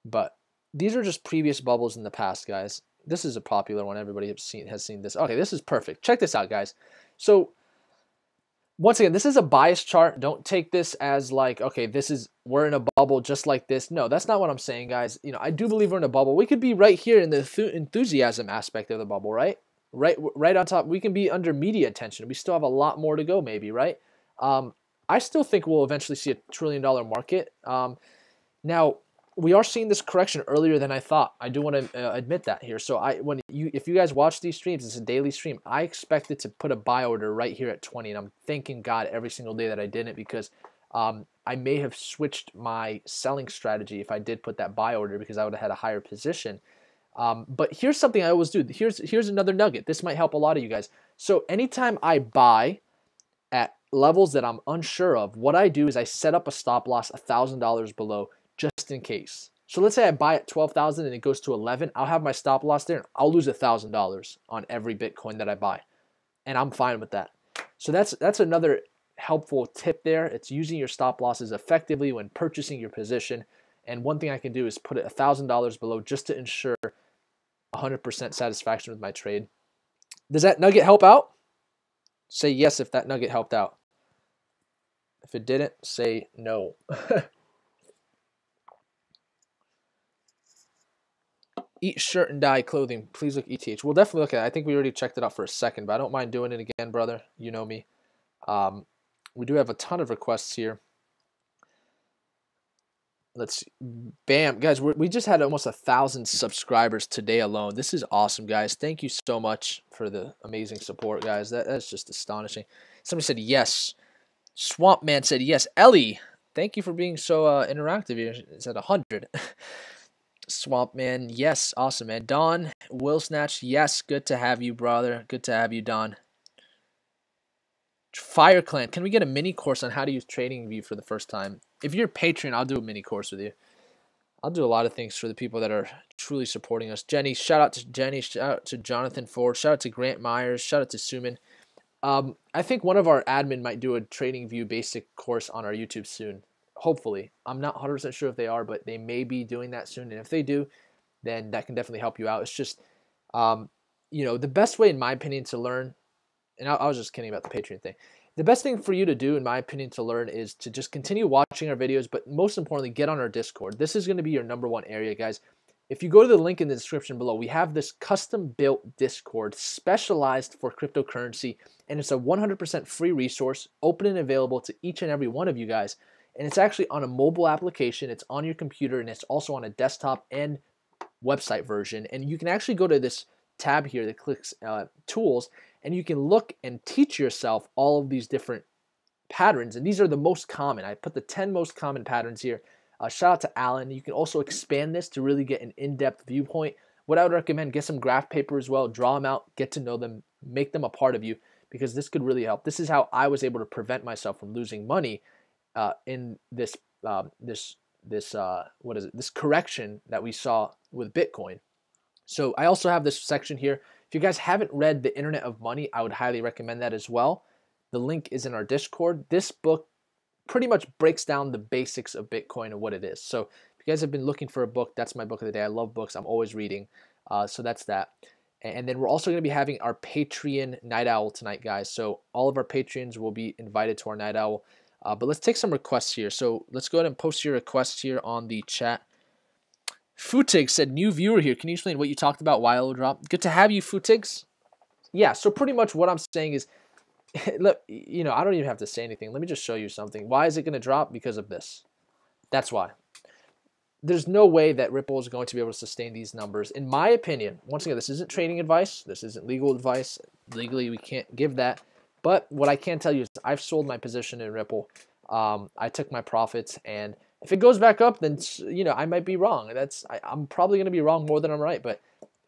[SPEAKER 1] but these are just previous bubbles in the past, guys. This is a popular one. Everybody has seen this. Okay, this is perfect. Check this out, guys. So, once again, this is a biased chart. Don't take this as like, okay, we're in a bubble just like this. No, that's not what I'm saying, guys. I do believe we're in a bubble. We could be right here in the enthusiasm aspect of the bubble, right? Right on top. We can be under media attention. We still have a lot more to go, maybe, right? I still think we'll eventually see a $1 trillion market. Now, we are seeing this correction earlier than I thought. I do want to admit that here. So if you guys watch these streams, it's a daily stream. I expected to put a buy order right here at 20, and I'm thanking God every single day that I didn't, because I may have switched my selling strategy if I did put that buy order, because I would have had a higher position. But here's something I always do. Here's another nugget. This might help a lot of you guys. So anytime I buy at levels that I'm unsure of, what I do is I set up a stop loss $1,000 below, just in case. So let's say I buy at 12,000 and it goes to 11. I'll have my stop loss there. I'll lose $1,000 on every Bitcoin that I buy, and I'm fine with that. So that's another helpful tip there. It's using your stop losses effectively when purchasing your position. And one thing I can do is put it $1,000 below, just to ensure 100% satisfaction with my trade. Does that nugget help out? Say yes if that nugget helped out. If it didn't, say no. Eat shirt and dye clothing. Please look ETH. We'll definitely look at it. I think we already checked it out for a second, but I don't mind doing it again, brother. You know me. We do have a ton of requests here. Let's see. Bam, guys, we just had almost 1,000 subscribers today alone. This is awesome, guys. Thank you so much for the amazing support, guys. That's just astonishing. Somebody said yes. Swamp Man said yes. Ellie, thank you for being so interactive here. It's at 100. Swamp Man, yes. Awesome, man. Don, Will Snatch, yes. Good to have you, brother. Good to have you, Don. Fire Clan, can we get a mini course on how to use TradingView for the first time? If you're a patron, I'll do a mini course with you. I'll do a lot of things for the people that are truly supporting us. Jenny, shout out to Jenny. Shout out to Jonathan Ford. Shout out to Grant Myers. Shout out to Suman. I think one of our admin might do a TradingView basic course on our YouTube soon. Hopefully. I'm not 100% sure if they are, but they may be doing that soon. And if they do, then that can definitely help you out. It's just, the best way, in my opinion, to learn, and I was just kidding about the Patreon thing. The best thing for you to do, in my opinion, to learn is to just continue watching our videos, but most importantly, get on our Discord. This is going to be your #1 area, guys. If you go to the link in the description below, we have this custom-built Discord specialized for cryptocurrency, and it's a 100% free resource, open and available to each and every one of you guys. And it's actually on a mobile application. It's on your computer, and it's also on a desktop and website version. And you can actually go to this tab here that clicks Tools, and you can look and teach yourself all of these different patterns. And these are the most common. I put the 10 most common patterns here. Shout out to Alan. You can also expand this to really get an in-depth viewpoint. What I would recommend, get some graph paper as well, draw them out, get to know them, make them a part of you, because this could really help. This is how I was able to prevent myself from losing money in this correction that we saw with Bitcoin. So I also have this section here. If you guys haven't read The Internet of Money, I would highly recommend that as well. The link is in our Discord. This book pretty much breaks down the basics of Bitcoin and what it is. So if you guys have been looking for a book, that's my book of the day. I love books. I'm always reading. So that's that. And then we're also going to be having our Patreon Night Owl tonight, guys. So all of our Patreons will be invited to our Night Owl. But let's take some requests here. So let's go ahead and post your requests here on the chat. Futig said, new viewer here. Can you explain what you talked about, why it'll drop? Good to have you, Futigs. Yeah, so pretty much what I'm saying is, look, I don't even have to say anything. Let me just show you something. Why is it going to drop? Because of this. That's why. there's no way that Ripple is going to be able to sustain these numbers. In my opinion, once again, this isn't trading advice. This isn't legal advice. Legally, we can't give that. But what I can tell you is I've sold my position in Ripple. I took my profits, and if it goes back up, then I might be wrong. I'm probably going to be wrong more than I'm right. But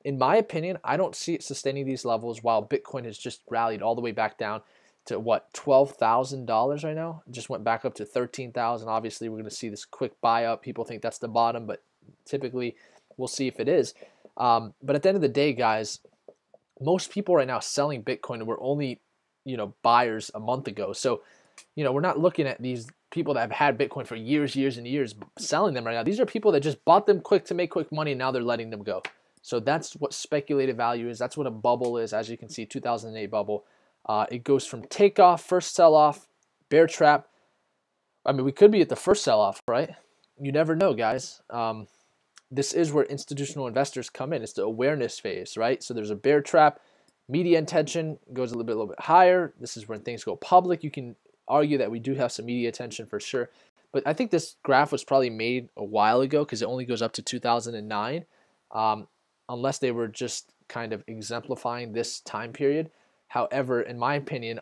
[SPEAKER 1] in my opinion, I don't see it sustaining these levels while Bitcoin has just rallied all the way back down to what, $12,000 right now. Just went back up to 13,000. Obviously, we're going to see this quick buy up. People think that's the bottom, but typically we'll see if it is. But at the end of the day, guys, most people right now selling Bitcoin were only buyers a month ago. So we're not looking at these people that have had Bitcoin for years and years selling them right now. These are people that just bought them quick to make quick money, and now they're letting them go. So that's what speculative value is. That's what a bubble is. As you can see, 2008 bubble. It goes from takeoff, first sell-off, bear trap. I mean, we could be at the first sell-off, right? You never know, guys. This is where institutional investors come in. It's the awareness phase, right? So there's a bear trap. Media attention goes a little bit higher. This is when things go public. You can argue that we do have some media attention for sure. But I think this graph was probably made a while ago because it only goes up to 2009, unless they were just kind of exemplifying this time period. However, in my opinion,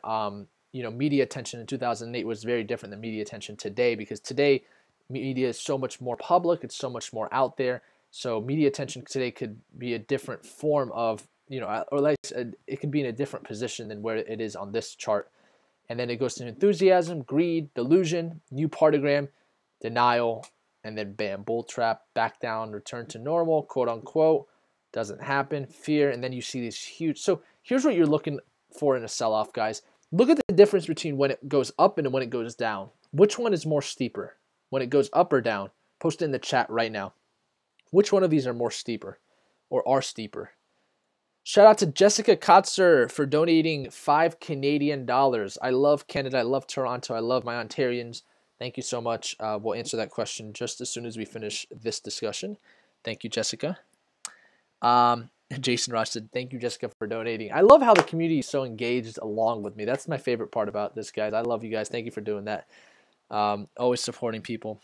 [SPEAKER 1] media attention in 2008 was very different than media attention today, because today media is so much more public, it's so much more out there. So media attention today could be a different form of, or like it could be in a different position than where it is on this chart. And then it goes to enthusiasm, greed, delusion, new partogram, denial, and then bam, bull trap, back down, return to normal, quote unquote, doesn't happen, fear, and then you see these huge. So here's what you're looking for in a sell-off, guys. Look at the difference between when it goes up and when it goes down. Which one is more steeper? When it goes up or down? Post it in the chat right now. Which one of these are more steeper or are steeper? Shout out to Jessica Kotzer for donating 5 Canadian dollars. I love Canada. I love Toronto. I love my Ontarians. Thank you so much. We'll answer that question just as soon as we finish this discussion. Thank you, Jessica. Jason Ross said, thank you, Jessica, for donating. I love how the community is so engaged along with me. That's my favorite part about this, guys. I love you guys. Thank you for doing that. Always supporting people.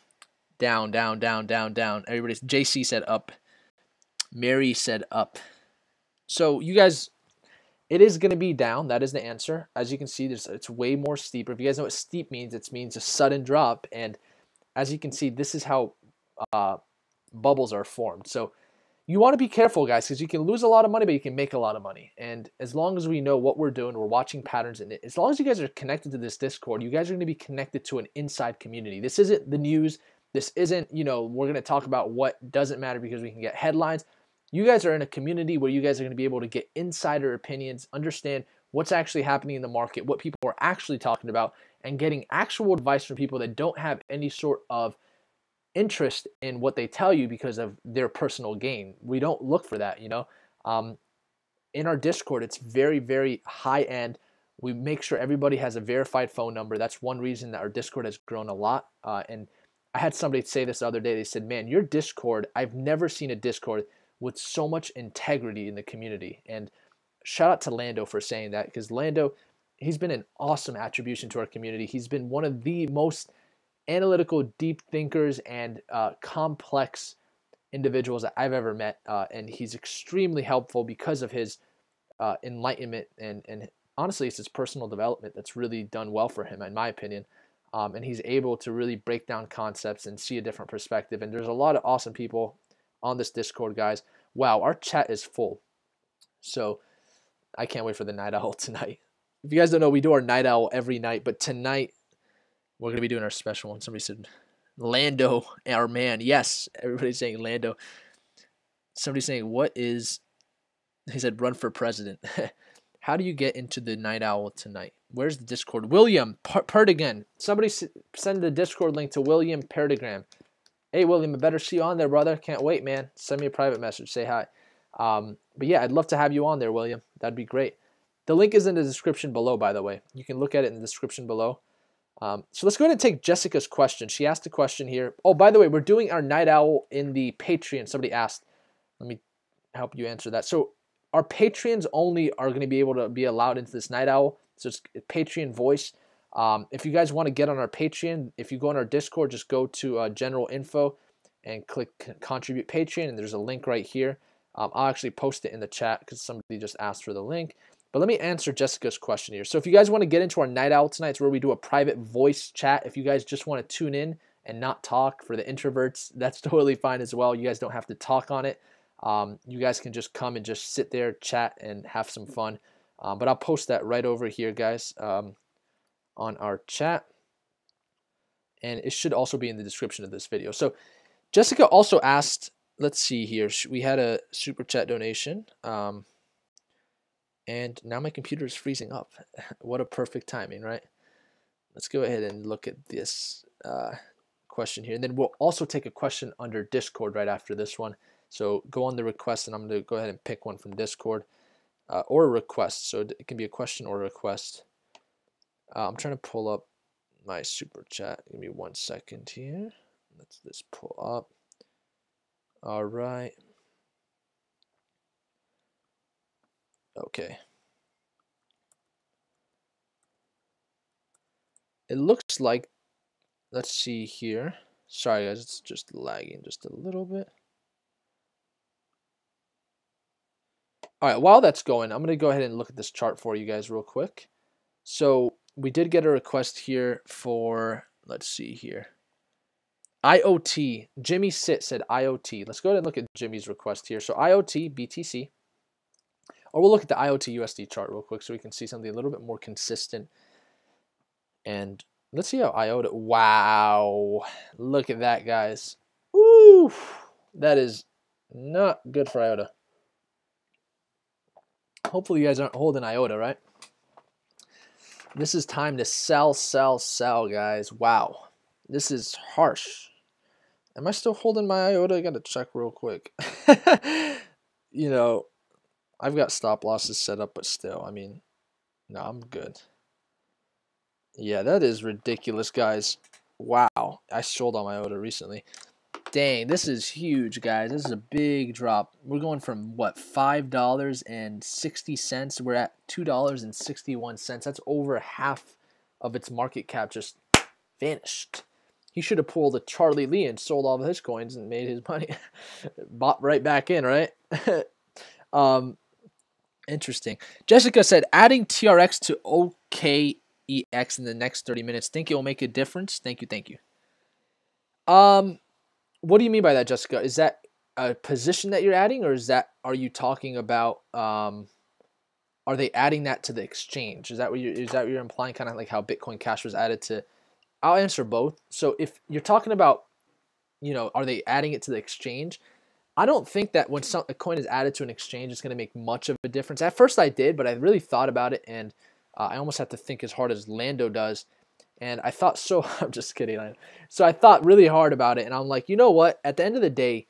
[SPEAKER 1] Down, down, down, down, down. Everybody's. JC said up. Mary said up. So you guys, it is going to be down. That is the answer. As you can see, it's way more steeper. If you guys know what steep means, it means a sudden drop. And as you can see, this is how bubbles are formed. So you want to be careful, guys, because you can lose a lot of money, but you can make a lot of money. And as long as we know what we're doing, we're watching patterns, and as long as you guys are connected to this Discord, you guys are going to be connected to an inside community. This isn't the news. This isn't, we're going to talk about what doesn't matter because we can get headlines. You guys are in a community where you guys are going to be able to get insider opinions, understand what's actually happening in the market, what people are actually talking about, and getting actual advice from people that don't have any sort of interest in what they tell you because of their personal gain. We don't look for that, in our Discord, it's very, very high end. We make sure everybody has a verified phone number. That's one reason that our Discord has grown a lot. And I had somebody say this the other day. They said, man, your Discord, I've never seen a Discord with so much integrity in the community. And shout out to Lando for saying that, because Lando, he's been an awesome attribution to our community. He's been one of the most analytical, deep thinkers and complex individuals that I've ever met, and he's extremely helpful because of his enlightenment and honestly, it's his personal development that's really done well for him, in my opinion. And he's able to really break down concepts and see a different perspective. And there's a lot of awesome people on this Discord, guys. Wow, our chat is full. So I can't wait for the night owl tonight. If you guys don't know, we do our night owl every night, but tonight we're going to be doing our special one. Somebody said, Lando, our man. Yes, everybody's saying Lando. Somebody's saying, what is... He said, run for president. How do you get into the night owl tonight? Where's the Discord? William Perdigan. Somebody send the Discord link to William Perdigram. Hey, William, I better see you on there, brother. Can't wait, man. Send me a private message. Say hi. But yeah, I'd love to have you on there, William. That'd be great. The link is in the description below, by the way. You can look at it in the description below. So let's go ahead and take Jessica's question. She asked a question here. Oh, by the way, we're doing our night owl in the Patreon. Somebody asked. Let me help you answer that. So our Patreons only are going to be able to be allowed into this night owl. So it's Patreon voice. If you guys want to get on our Patreon, if you go on our Discord, just go to general info and click contribute Patreon, and there's a link right here. I'll actually post it in the chat because somebody just asked for the link. But let me answer Jessica's question here. So if you guys want to get into our night owl tonight, it's where we do a private voice chat. If you guys just want to tune in and not talk, for the introverts, that's totally fine as well. You guys don't have to talk on it. You guys can just come and just sit there, chat, and have some fun. But I'll post that right over here, guys, on our chat. And it should also be in the description of this video. So Jessica also asked, let's see here. We had a super chat donation. And now my computer is freezing up. What a perfect timing, right? Let's go ahead and look at this question here. And then we'll also take a question under Discord right after this one. So go on the request, and I'm going to go ahead and pick one from Discord or a request. So it can be a question or a request. I'm trying to pull up my super chat. Give me 1 second here. Let's just pull up. All right. Okay. It looks like, let's see here. Sorry guys, it's just lagging just a little bit. All right, while that's going, I'm going to go ahead and look at this chart for you guys real quick. So we did get a request here for, let's see here, IoT. Jimmy Sit said IoT. Let's go ahead and look at Jimmy's request here. So IoT, BTC. Or we'll look at the IoT USD chart real quick so we can see something a little bit more consistent. And let's see how IOTA. Wow. Look at that, guys. Ooh. That is not good for IOTA. Hopefully you guys aren't holding IOTA, right? This is time to sell, sell, sell, guys. Wow. This is harsh. Am I still holding my IOTA? I got to check real quick. You know, I've got stop losses set up, but still, I mean, no, I'm good. Yeah, that is ridiculous, guys. Wow. I sold on my IOTA recently. Dang, this is huge, guys. This is a big drop. We're going from, what, $5.60. We're at $2.61. That's over half of its market cap just vanished. He should have pulled a Charlie Lee and sold all of his coins and made his money. Bought right back in, right? Interesting. Jessica said, adding TRX to OKEX in the next 30 minutes. Think it will make a difference? Thank you, thank you. What do you mean by that, Jessica? Is that a position that you're adding, or are you talking about are they adding that to the exchange? Is that what you're implying, kind of like how Bitcoin Cash was added to? I'll answer both. So if you're talking about, you know, are they adding it to the exchange? I don't think that when a coin is added to an exchange, it's going to make much of a difference. At first I did, but I really thought about it, and I almost have to think as hard as Lando does. And I thought so, I'm just kidding. So I thought really hard about it, and I'm like, you know what? At the end of the day,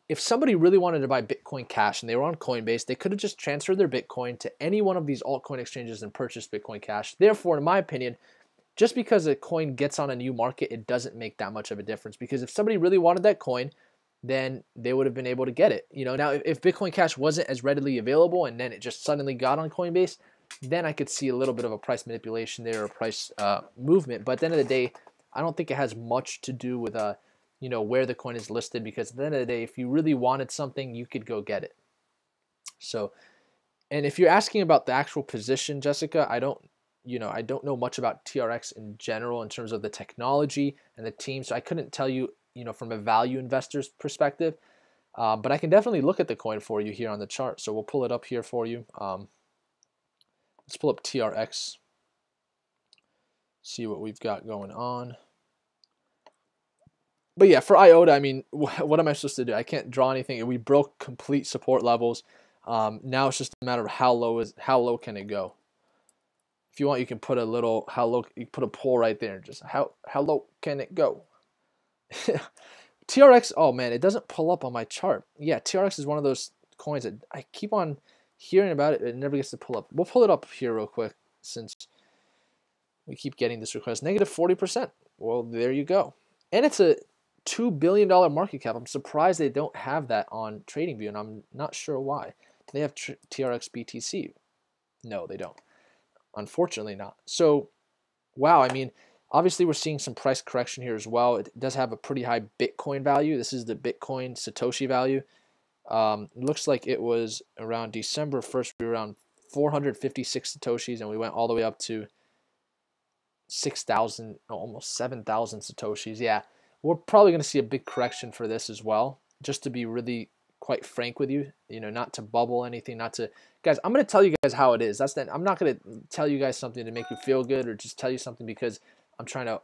[SPEAKER 1] if somebody really wanted to buy Bitcoin Cash and they were on Coinbase, they could have just transferred their Bitcoin to any one of these altcoin exchanges and purchased Bitcoin Cash. Therefore, in my opinion, just because a coin gets on a new market, it doesn't make that much of a difference. Because if somebody really wanted that coin, then they would have been able to get it. You know, now if Bitcoin Cash wasn't as readily available and then it just suddenly got on Coinbase, then I could see a little bit of a price manipulation there, or a price movement. But at the end of the day, I don't think it has much to do with you know, where the coin is listed, because at the end of the day, if you really wanted something, you could go get it. So, and if you're asking about the actual position, Jessica, I don't know much about TRX in general in terms of the technology and the team, so I couldn't tell you, you know, from a value investor's perspective. But I can definitely look at the coin for you here on the chart. So we'll pull it up here for you. Let's pull up TRX, see what we've got going on. But yeah, for IOTA, I mean, what am I supposed to do? I can't draw anything. We broke complete support levels. Now it's just a matter of how low can it go. If you want, you can put a little how low. You put a poll right there. Just how low can it go? TRX. Oh man, it doesn't pull up on my chart. Yeah, TRX is one of those coins that I keep on hearing about it. It never gets to pull up. We'll pull it up here real quick since we keep getting this request. Negative 40%. Well, there you go. And it's a $2 billion market cap. I'm surprised they don't have that on TradingView, and I'm not sure why. Do they have TRX BTC? No, they don't. Unfortunately not. So, wow, I mean, Obviously, we're seeing some price correction here as well. It does have a pretty high Bitcoin value. This is the Bitcoin Satoshi value. It looks like it was around December 1st, we were around 456 Satoshis, and we went all the way up to 6,000, almost 7,000 Satoshis. Yeah, we're probably going to see a big correction for this as well, just to be really quite frank with you, not to bubble anything, not to, guys, I'm going to tell you guys how it is. I'm not going to tell you guys something to make you feel good or just tell you something because I'm trying to,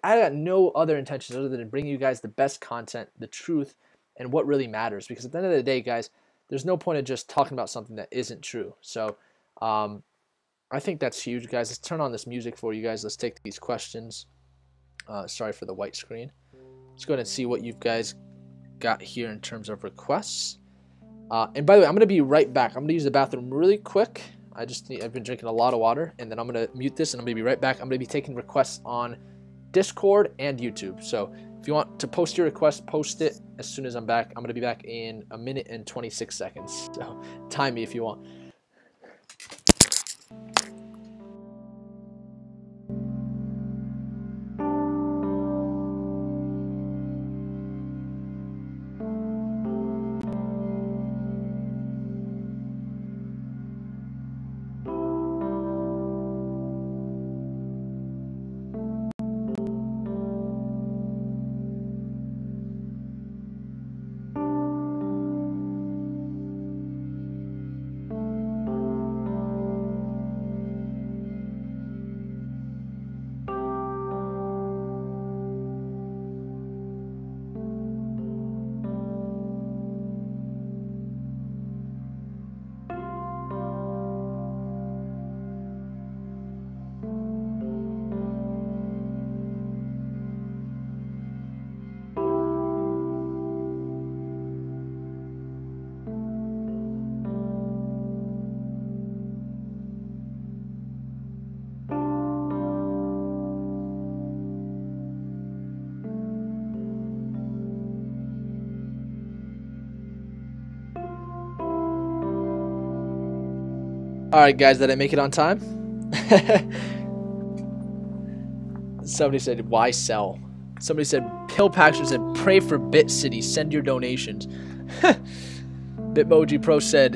[SPEAKER 1] I got no other intentions other than to bring you guys the best content, the truth, and what really matters. Because at the end of the day, guys, there's no point of just talking about something that isn't true. So I think that's huge, guys. Let's turn on this music for you guys. Let's take these questions. Sorry for the white screen. Let's go ahead and see what you guys got here in terms of requests. And by the way, I'm going to be right back. I'm going to use the bathroom really quick. I've been drinking a lot of water, and then I'm going to mute this, and I'm going to be right back. I'm going to be taking requests on Discord and YouTube. So if you want to post your request, post it as soon as I'm back. I'm going to be back in 1 minute and 26 seconds. So time me if you want. All right, guys, did I make it on time? Somebody said, why sell? Somebody said, Pill Paxter said, pray for Bit City, send your donations. Bitmoji Pro said,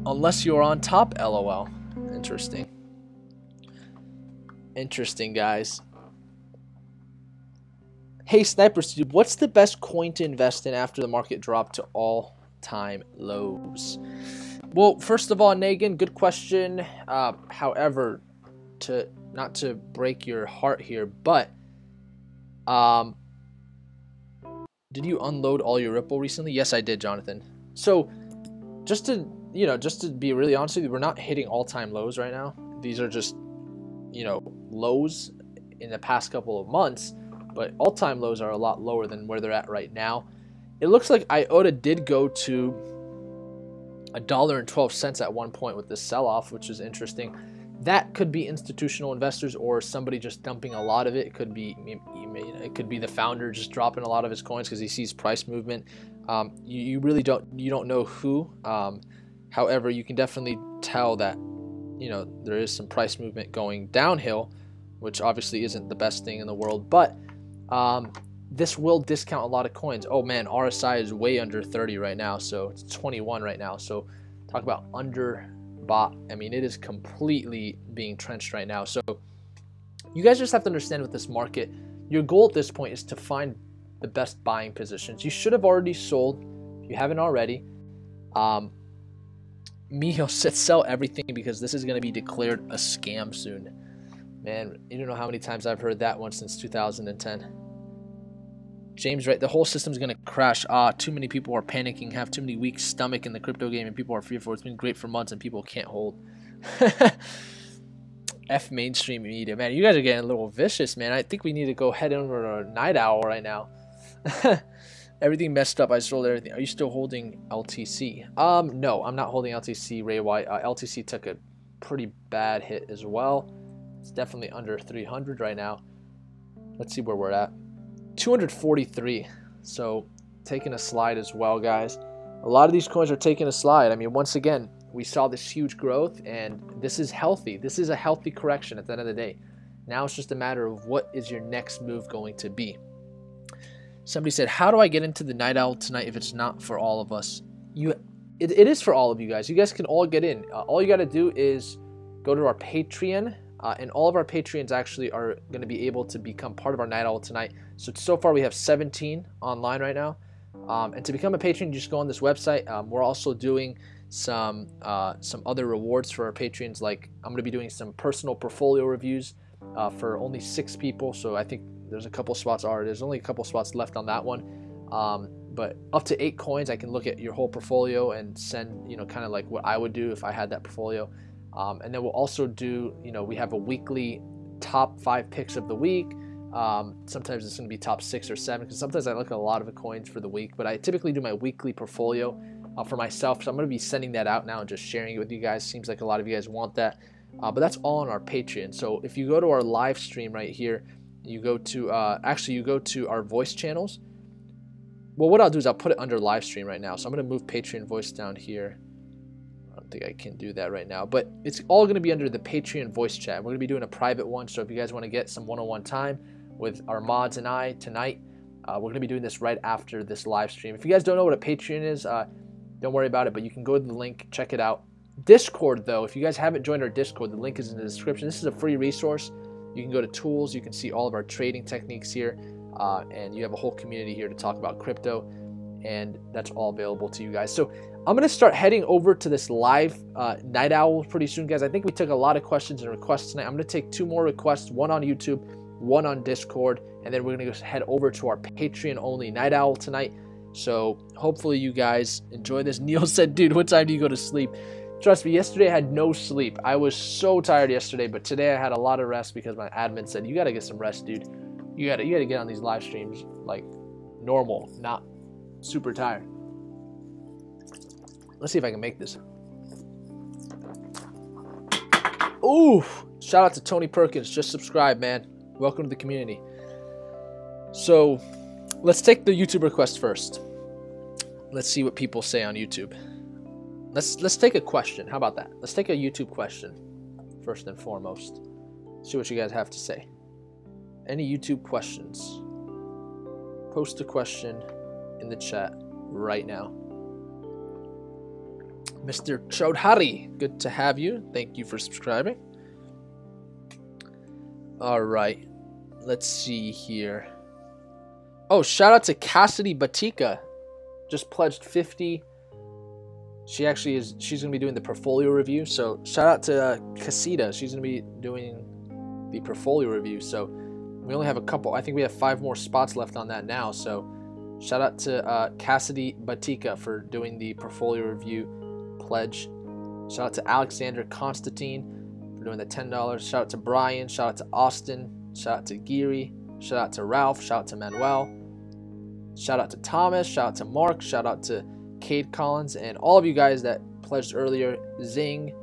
[SPEAKER 1] unless you're on top, LOL. Interesting. Interesting, guys. Hey, Snipers, what's the best coin to invest in after the market dropped to all-time lows? Well, first of all, Nagin, good question. However, not to break your heart here, but did you unload all your Ripple recently? Yes, I did, Jonathan. So just to be really honest with you, we're not hitting all-time lows right now. These are just, lows in the past couple of months, but all-time lows are a lot lower than where they're at right now. It looks like IOTA did go to $1.12 at one point with this sell-off, which is interesting. That could be institutional investors or somebody just dumping a lot of it. It could be the founder just dropping a lot of his coins because he sees price movement. You really don't know who. However, you can definitely tell that there is some price movement going downhill, which obviously isn't the best thing in the world. But this will discount a lot of coins. Oh man, RSI is way under 30 right now, so it's 21 right now. So talk about underbought. I mean, it is completely being trenched right now. So you guys just have to understand with this market, your goal at this point is to find the best buying positions. You should have already sold if you haven't already. Mio said sell everything because this is going to be declared a scam soon. Man, you don't know how many times I've heard that one since 2010. James, right? The whole system's going to crash. Too many people are panicking, have too many weak stomach in the crypto game, and people are fearful. It's been great for months, and people can't hold. F mainstream media. Man, you guys are getting a little vicious, man. I think we need to go head over to a night owl right now. Everything messed up. I sold everything. Are you still holding LTC? No, I'm not holding LTC, Ray White. LTC took a pretty bad hit as well. It's definitely under 300 right now. Let's see where we're at. 243. So taking a slide as well, guys. A lot of these coins are taking a slide. I mean, once again, we saw this huge growth, and this is healthy. This is a healthy correction at the end of the day. Now it's just a matter of what is your next move going to be. Somebody said, how do I get into the Night Owl tonight if it's not for all of us? It is for all of you guys. You guys can all get in. All you got to do is go to our Patreon, and all of our Patreons actually are going to be able to become part of our Night Owl tonight. So far we have 17 online right now. And to become a patron, you just go on this website. We're also doing some other rewards for our patrons. Like I'm going to be doing some personal portfolio reviews for only 6 people. So I think there's a couple spots already. There's only a couple spots left on that one. But up to 8 coins, I can look at your whole portfolio and send, kind of like what I would do if I had that portfolio. And then we'll also do, we have a weekly top 5 picks of the week. Sometimes it's going to be top 6 or 7 because sometimes I look at a lot of the coins for the week. But I typically do my weekly portfolio for myself. So I'm going to be sending that out now and just sharing it with you guys. Seems like a lot of you guys want that. But that's all on our Patreon. So if you go to our live stream right here, you go to our voice channels. Well, what I'll do is I'll put it under live stream right now. So I'm going to move Patreon voice down here. I don't think I can do that right now, but it's all going to be under the Patreon voice chat. We're going to be doing a private one. So if you guys want to get some one-on-one time with our mods and I tonight, we're going to be doing this right after this live stream. If you guys don't know what a Patreon is, don't worry about it, but you can go to the link, check it out. Discord, though, if you guys haven't joined our Discord, the link is in the description. This is a free resource. You can go to tools. You can see all of our trading techniques here, and you have a whole community here to talk about crypto, and that's all available to you guys. So I'm going to start heading over to this live Night Owl pretty soon, guys. I think we took a lot of questions and requests tonight. I'm going to take 2 more requests, one on YouTube, one on Discord, and then we're going to head over to our Patreon-only Night Owl tonight. So hopefully you guys enjoy this. Neil said, dude, what time do you go to sleep? Trust me, yesterday I had no sleep. I was so tired yesterday, but today I had a lot of rest because my admin said, you got to get some rest, dude. You got to get on these live streams like normal, not super tired. Let's see if I can make this. Ooh, shout out to Tony Perkins. Just subscribe, man. Welcome to the community. So let's take the YouTube request first. Let's see what people say on YouTube. Let's take a question. How about that? Let's take a YouTube question first and foremost. See what you guys have to say. Any YouTube questions? Post a question in the chat right now. Mr. Chaudhary, good to have you. Thank you for subscribing. All right, let's see here. Oh, shout out to Cassidy Batika. Just pledged 50. She actually is. She's gonna be doing the portfolio review. So shout out to Casita. She's gonna be doing the portfolio review. So we only have a couple. I think we have 5 more spots left on that now. So shout out to Cassidy Batika for doing the portfolio review pledge. Shout out to Alexander Constantine for doing the $10. Shout out to Brian. Shout out to Austin. Shout out to Geary. Shout out to Ralph. Shout out to Manuel. Shout out to Thomas. Shout out to Mark. Shout out to Cade Collins and all of you guys that pledged earlier. Zing.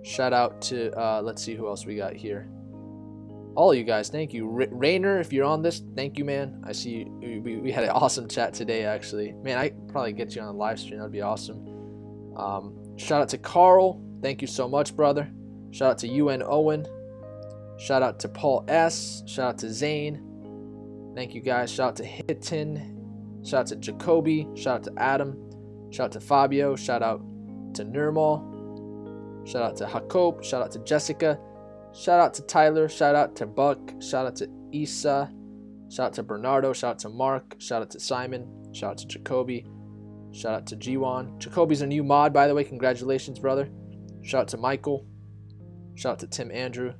[SPEAKER 1] Shout out to let's see who else we got here. All of you guys, thank you. Rainer, if you're on this, thank you, man. I see you, we had an awesome chat today, actually. Man, I could probably get you on the live stream. That'd be awesome. Shout out to Carl. Thank you so much, brother. Shout out to UN Owen. Shout out to Paul S. Shout out to Zane. Thank you, guys. Shout out to Hitton. Shout out to Jacoby. Shout out to Adam. Shout out to Fabio. Shout out to Nirmal. Shout out to Jacob. Shout out to Jessica. Shout out to Tyler. Shout out to Buck. Shout out to Isa. Shout out to Bernardo. Shout out to Mark. Shout out to Simon. Shout out to Jacoby. Shout out to G1. Jacoby's a new mod, by the way. Congratulations, brother. Shout out to Michael. Shout out to Tim Andrew.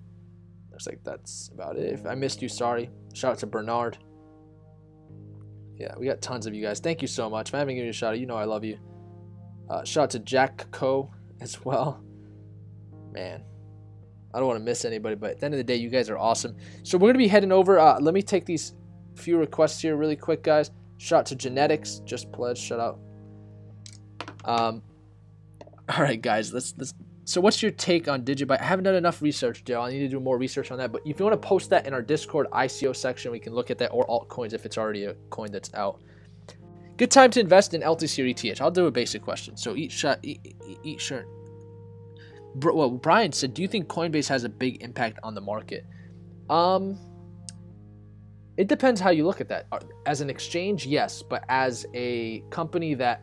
[SPEAKER 1] Looks like that's about it. If I missed you, sorry. Shout out to Bernard. Yeah, we got tons of you guys. Thank you so much. If I haven't given you a shout out, you know I love you. Shout out to Jack Co as well. Man, I don't want to miss anybody, but at the end of the day, you guys are awesome. So we're going to be heading over. Let me take these few requests here really quick, guys. Shout out to Genetics. Just pledged. Shout out. All right, guys. So what's your take on Digibyte? I haven't done enough research, Joe. I need to do more research on that. But if you want to post that in our Discord ICO section, we can look at that, or altcoins if it's already a coin that's out. Good time to invest in LTC or ETH. I'll do a basic question. So eat shirt. Well, Brian said, do you think Coinbase has a big impact on the market? It depends how you look at that. As an exchange, yes, but as a company that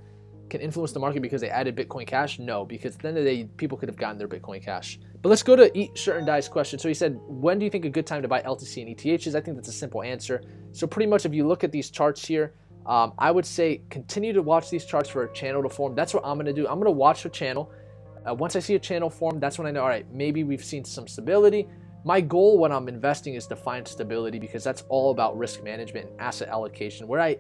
[SPEAKER 1] can influence the market because they added Bitcoin Cash, no, because at the end of the day, people could have gotten their Bitcoin Cash. But let's go to Eat Shirt and Die's question. So he said, when do you think a good time to buy LTC and ETHs? I think that's a simple answer. So pretty much if you look at these charts here, I would say continue to watch these charts for a channel to form. That's what I'm going to do. I'm going to watch a channel. Once I see a channel form, that's when I know, all right, maybe we've seen some stability. My goal when I'm investing is to find stability, because that's all about risk management and asset allocation, where I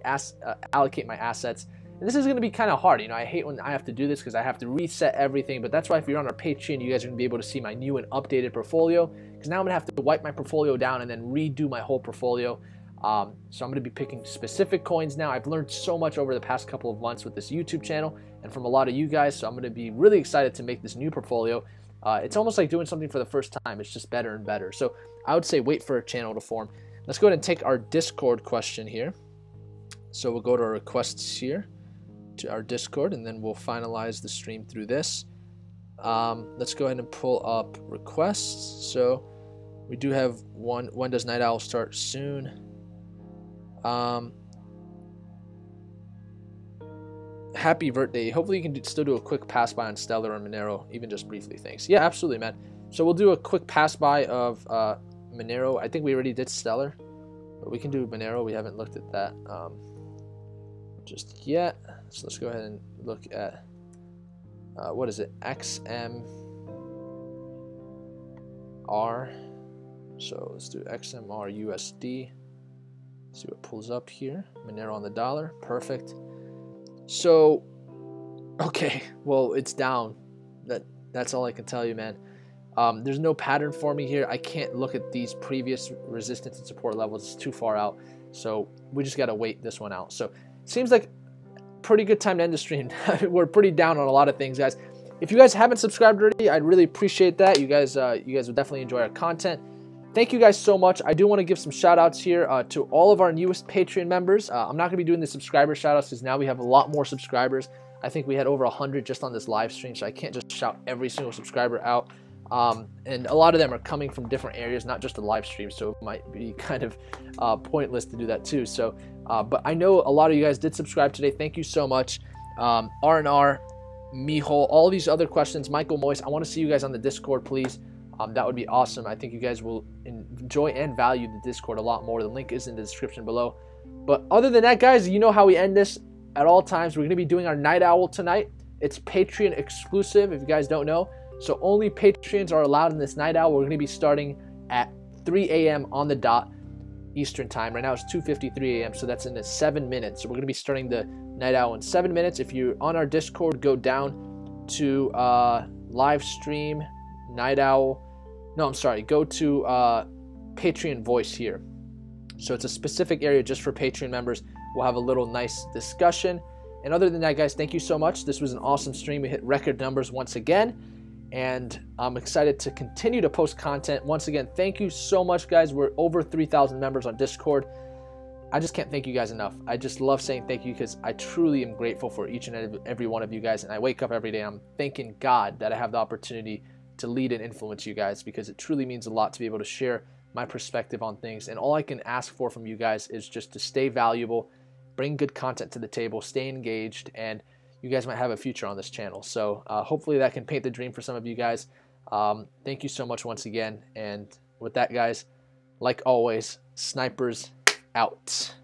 [SPEAKER 1] allocate my assets. And this is going to be kind of hard. You know, I hate when I have to do this because I have to reset everything. But that's why if you're on our Patreon, you guys are going to be able to see my new and updated portfolio. Because now I'm going to have to wipe my portfolio down and then redo my whole portfolio. So I'm going to be picking specific coins now. I've learned so much over the past couple of months with this YouTube channel and from a lot of you guys. So I'm going to be really excited to make this new portfolio. It's almost like doing something for the first time. It's just better and better. So I would say wait for a channel to form. Let's go ahead and take our Discord question here. So we'll go to our requests here to our Discord, and then we'll finalize the stream through this. Let's go ahead and pull up requests. So we do have one. When does Night Owl start? Soon. Happy birthday. Hopefully you can still do a quick pass by on Stellar or Monero, even just briefly. Thanks. Yeah, absolutely, man. So we'll do a quick pass by of Monero. I think we already did Stellar, but we can do Monero. We haven't looked at that just yet. So let's go ahead and look at what is it? XMR. So let's do XMR USD. See what pulls up here. Monero on the dollar. Perfect. So, okay, well, it's down. That's all I can tell you, man. There's no pattern for me here. I can't look at these previous resistance and support levels. It's too far out. So we just got to wait this one out. So it seems like pretty good time to end the stream. We're pretty down on a lot of things, guys. If you guys haven't subscribed already, I'd really appreciate that. You guys would definitely enjoy our content. Thank you guys so much. I do want to give some shout outs here to all of our newest Patreon members. I'm not going to be doing the subscriber shout outs because now we have a lot more subscribers. I think we had over 100 just on this live stream, so I can't just shout every single subscriber out. And a lot of them are coming from different areas, not just the live stream, so it might be kind of pointless to do that too. So, but I know a lot of you guys did subscribe today. Thank you so much. R&R, Miho, all these other questions, Michael Moyes, I want to see you guys on the Discord, please. That would be awesome. I think you guys will enjoy and value the Discord a lot more. The link is in the description below. But other than that, guys, you know how we end this at all times. We're going to be doing our Night Owl tonight. It's Patreon exclusive, if you guys don't know. So only Patreons are allowed in this Night Owl. We're going to be starting at 3 a.m. on the dot Eastern time. Right now it's 2:53 a.m., so that's in 7 minutes. So we're going to be starting the Night Owl in 7 minutes. If you're on our Discord, go down to live stream Night Owl. No, I'm sorry. Go to Patreon Voice here. So it's a specific area just for Patreon members. We'll have a little nice discussion. And other than that, guys, thank you so much. This was an awesome stream. We hit record numbers once again. And I'm excited to continue to post content. Once again, thank you so much, guys. We're over 3,000 members on Discord. I just can't thank you guys enough. I just love saying thank you because I truly am grateful for each and every one of you guys. And I wake up every day and I'm thanking God that I have the opportunity to lead and influence you guys, because it truly means a lot to be able to share my perspective on things. And all I can ask for from you guys is just to stay valuable, bring good content to the table, stay engaged, and you guys might have a future on this channel. So hopefully that can paint the dream for some of you guys. Thank you so much once again. And with that, guys, like always, snipers out.